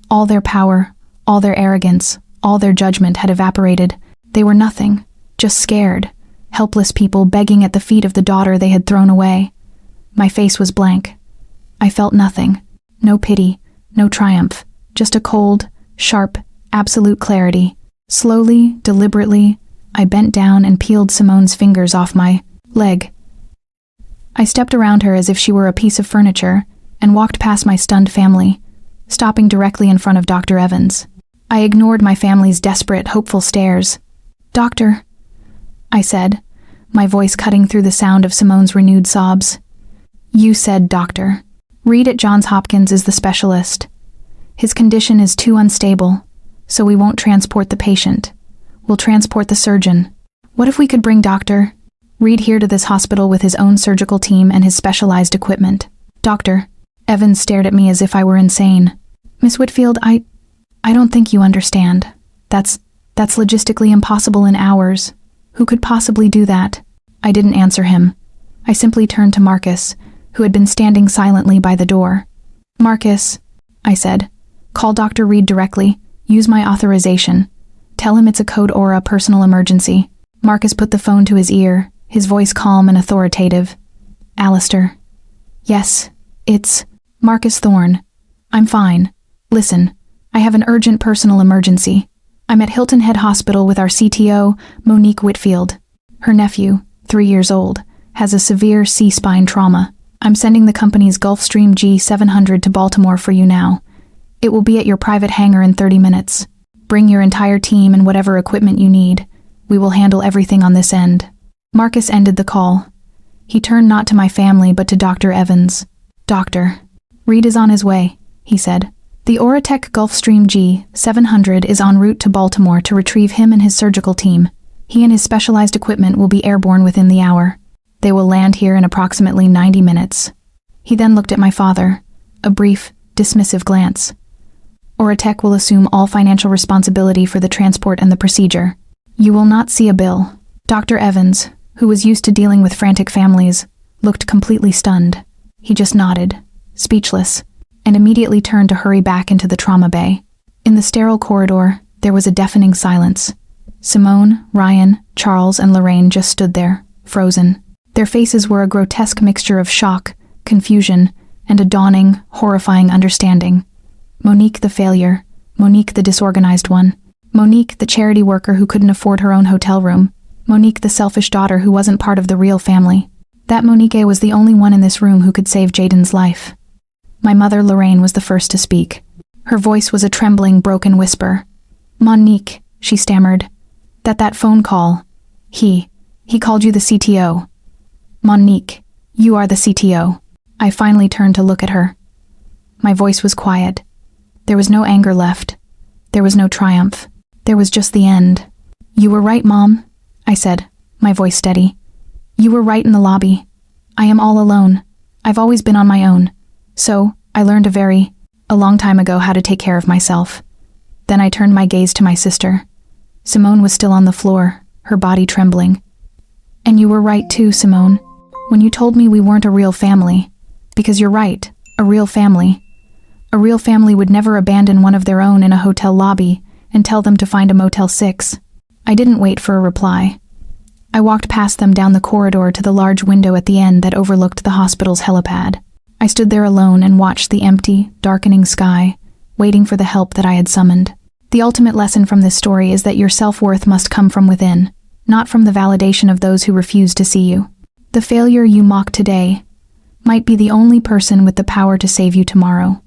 All their power, all their arrogance, all their judgment had evaporated. They were nothing, just scared, helpless people begging at the feet of the daughter they had thrown away. My face was blank. I felt nothing. No pity, no triumph, just a cold, sharp, absolute clarity. Slowly, deliberately, I bent down and peeled Simone's fingers off my leg. I stepped around her as if she were a piece of furniture and walked past my stunned family, stopping directly in front of Dr. Evans. I ignored my family's desperate, hopeful stares. "Doctor," I said, my voice cutting through the sound of Simone's renewed sobs. "You said doctor. Reed at Johns Hopkins is the specialist. His condition is too unstable, so we won't transport the patient. We'll transport the surgeon. What if we could bring Dr. Reed here to this hospital with his own surgical team and his specialized equipment?" "Doctor," Evans stared at me as if I were insane. "Miss Whitfield, I don't think you understand. That's logistically impossible in hours. Who could possibly do that?" I didn't answer him. I simply turned to Marcus, who had been standing silently by the door. "Marcus," I said, "call Dr. Reed directly. Use my authorization. Tell him it's a Code Aura personal emergency." Marcus put the phone to his ear, his voice calm and authoritative. "Alistair." "Yes, it's Marcus Thorne. I'm fine. Listen, I have an urgent personal emergency. I'm at Hilton Head Hospital with our CTO, Monique Whitfield. Her nephew, 3 years old, has a severe C-spine trauma. I'm sending the company's Gulfstream G700 to Baltimore for you now. It will be at your private hangar in 30 minutes. Bring your entire team and whatever equipment you need. We will handle everything on this end." Marcus ended the call. He turned not to my family but to Dr. Evans. "Doctor, Reed is on his way," he said. "The Oratech Gulfstream G700 is en route to Baltimore to retrieve him and his surgical team. He and his specialized equipment will be airborne within the hour. They will land here in approximately 90 minutes. He then looked at my father, a brief, dismissive glance. "Oratech will assume all financial responsibility for the transport and the procedure. You will not see a bill." Dr. Evans, who was used to dealing with frantic families, looked completely stunned. He just nodded, speechless, and immediately turned to hurry back into the trauma bay. In the sterile corridor, there was a deafening silence. Simone, Ryan, Charles, and Lorraine just stood there, frozen. Their faces were a grotesque mixture of shock, confusion, and a dawning, horrifying understanding. Monique the failure, Monique, the disorganized one. Monique, the charity worker who couldn't afford her own hotel room. Monique, the selfish daughter who wasn't part of the real family. That Monique was the only one in this room who could save Jaden's life. My mother, Lorraine, was the first to speak. Her voice was a trembling, broken whisper. Monique, she stammered. That phone call. He called you the CTO. Monique, you are the CTO. I finally turned to look at her. My voice was quiet. There was no anger left. There was no triumph. There was just the end. You were right, Mom, I said, my voice steady. You were right in the lobby. I am all alone. I've always been on my own. So, I learned a long time ago how to take care of myself. Then I turned my gaze to my sister. Simone was still on the floor, her body trembling. And you were right too, Simone, when you told me we weren't a real family. Because you're right, a real family. A real family would never abandon one of their own in a hotel lobby and tell them to find a Motel 6. I didn't wait for a reply. I walked past them down the corridor to the large window at the end that overlooked the hospital's helipad. I stood there alone and watched the empty, darkening sky, waiting for the help that I had summoned. The ultimate lesson from this story is that your self-worth must come from within, not from the validation of those who refuse to see you. The failure you mock today might be the only person with the power to save you tomorrow.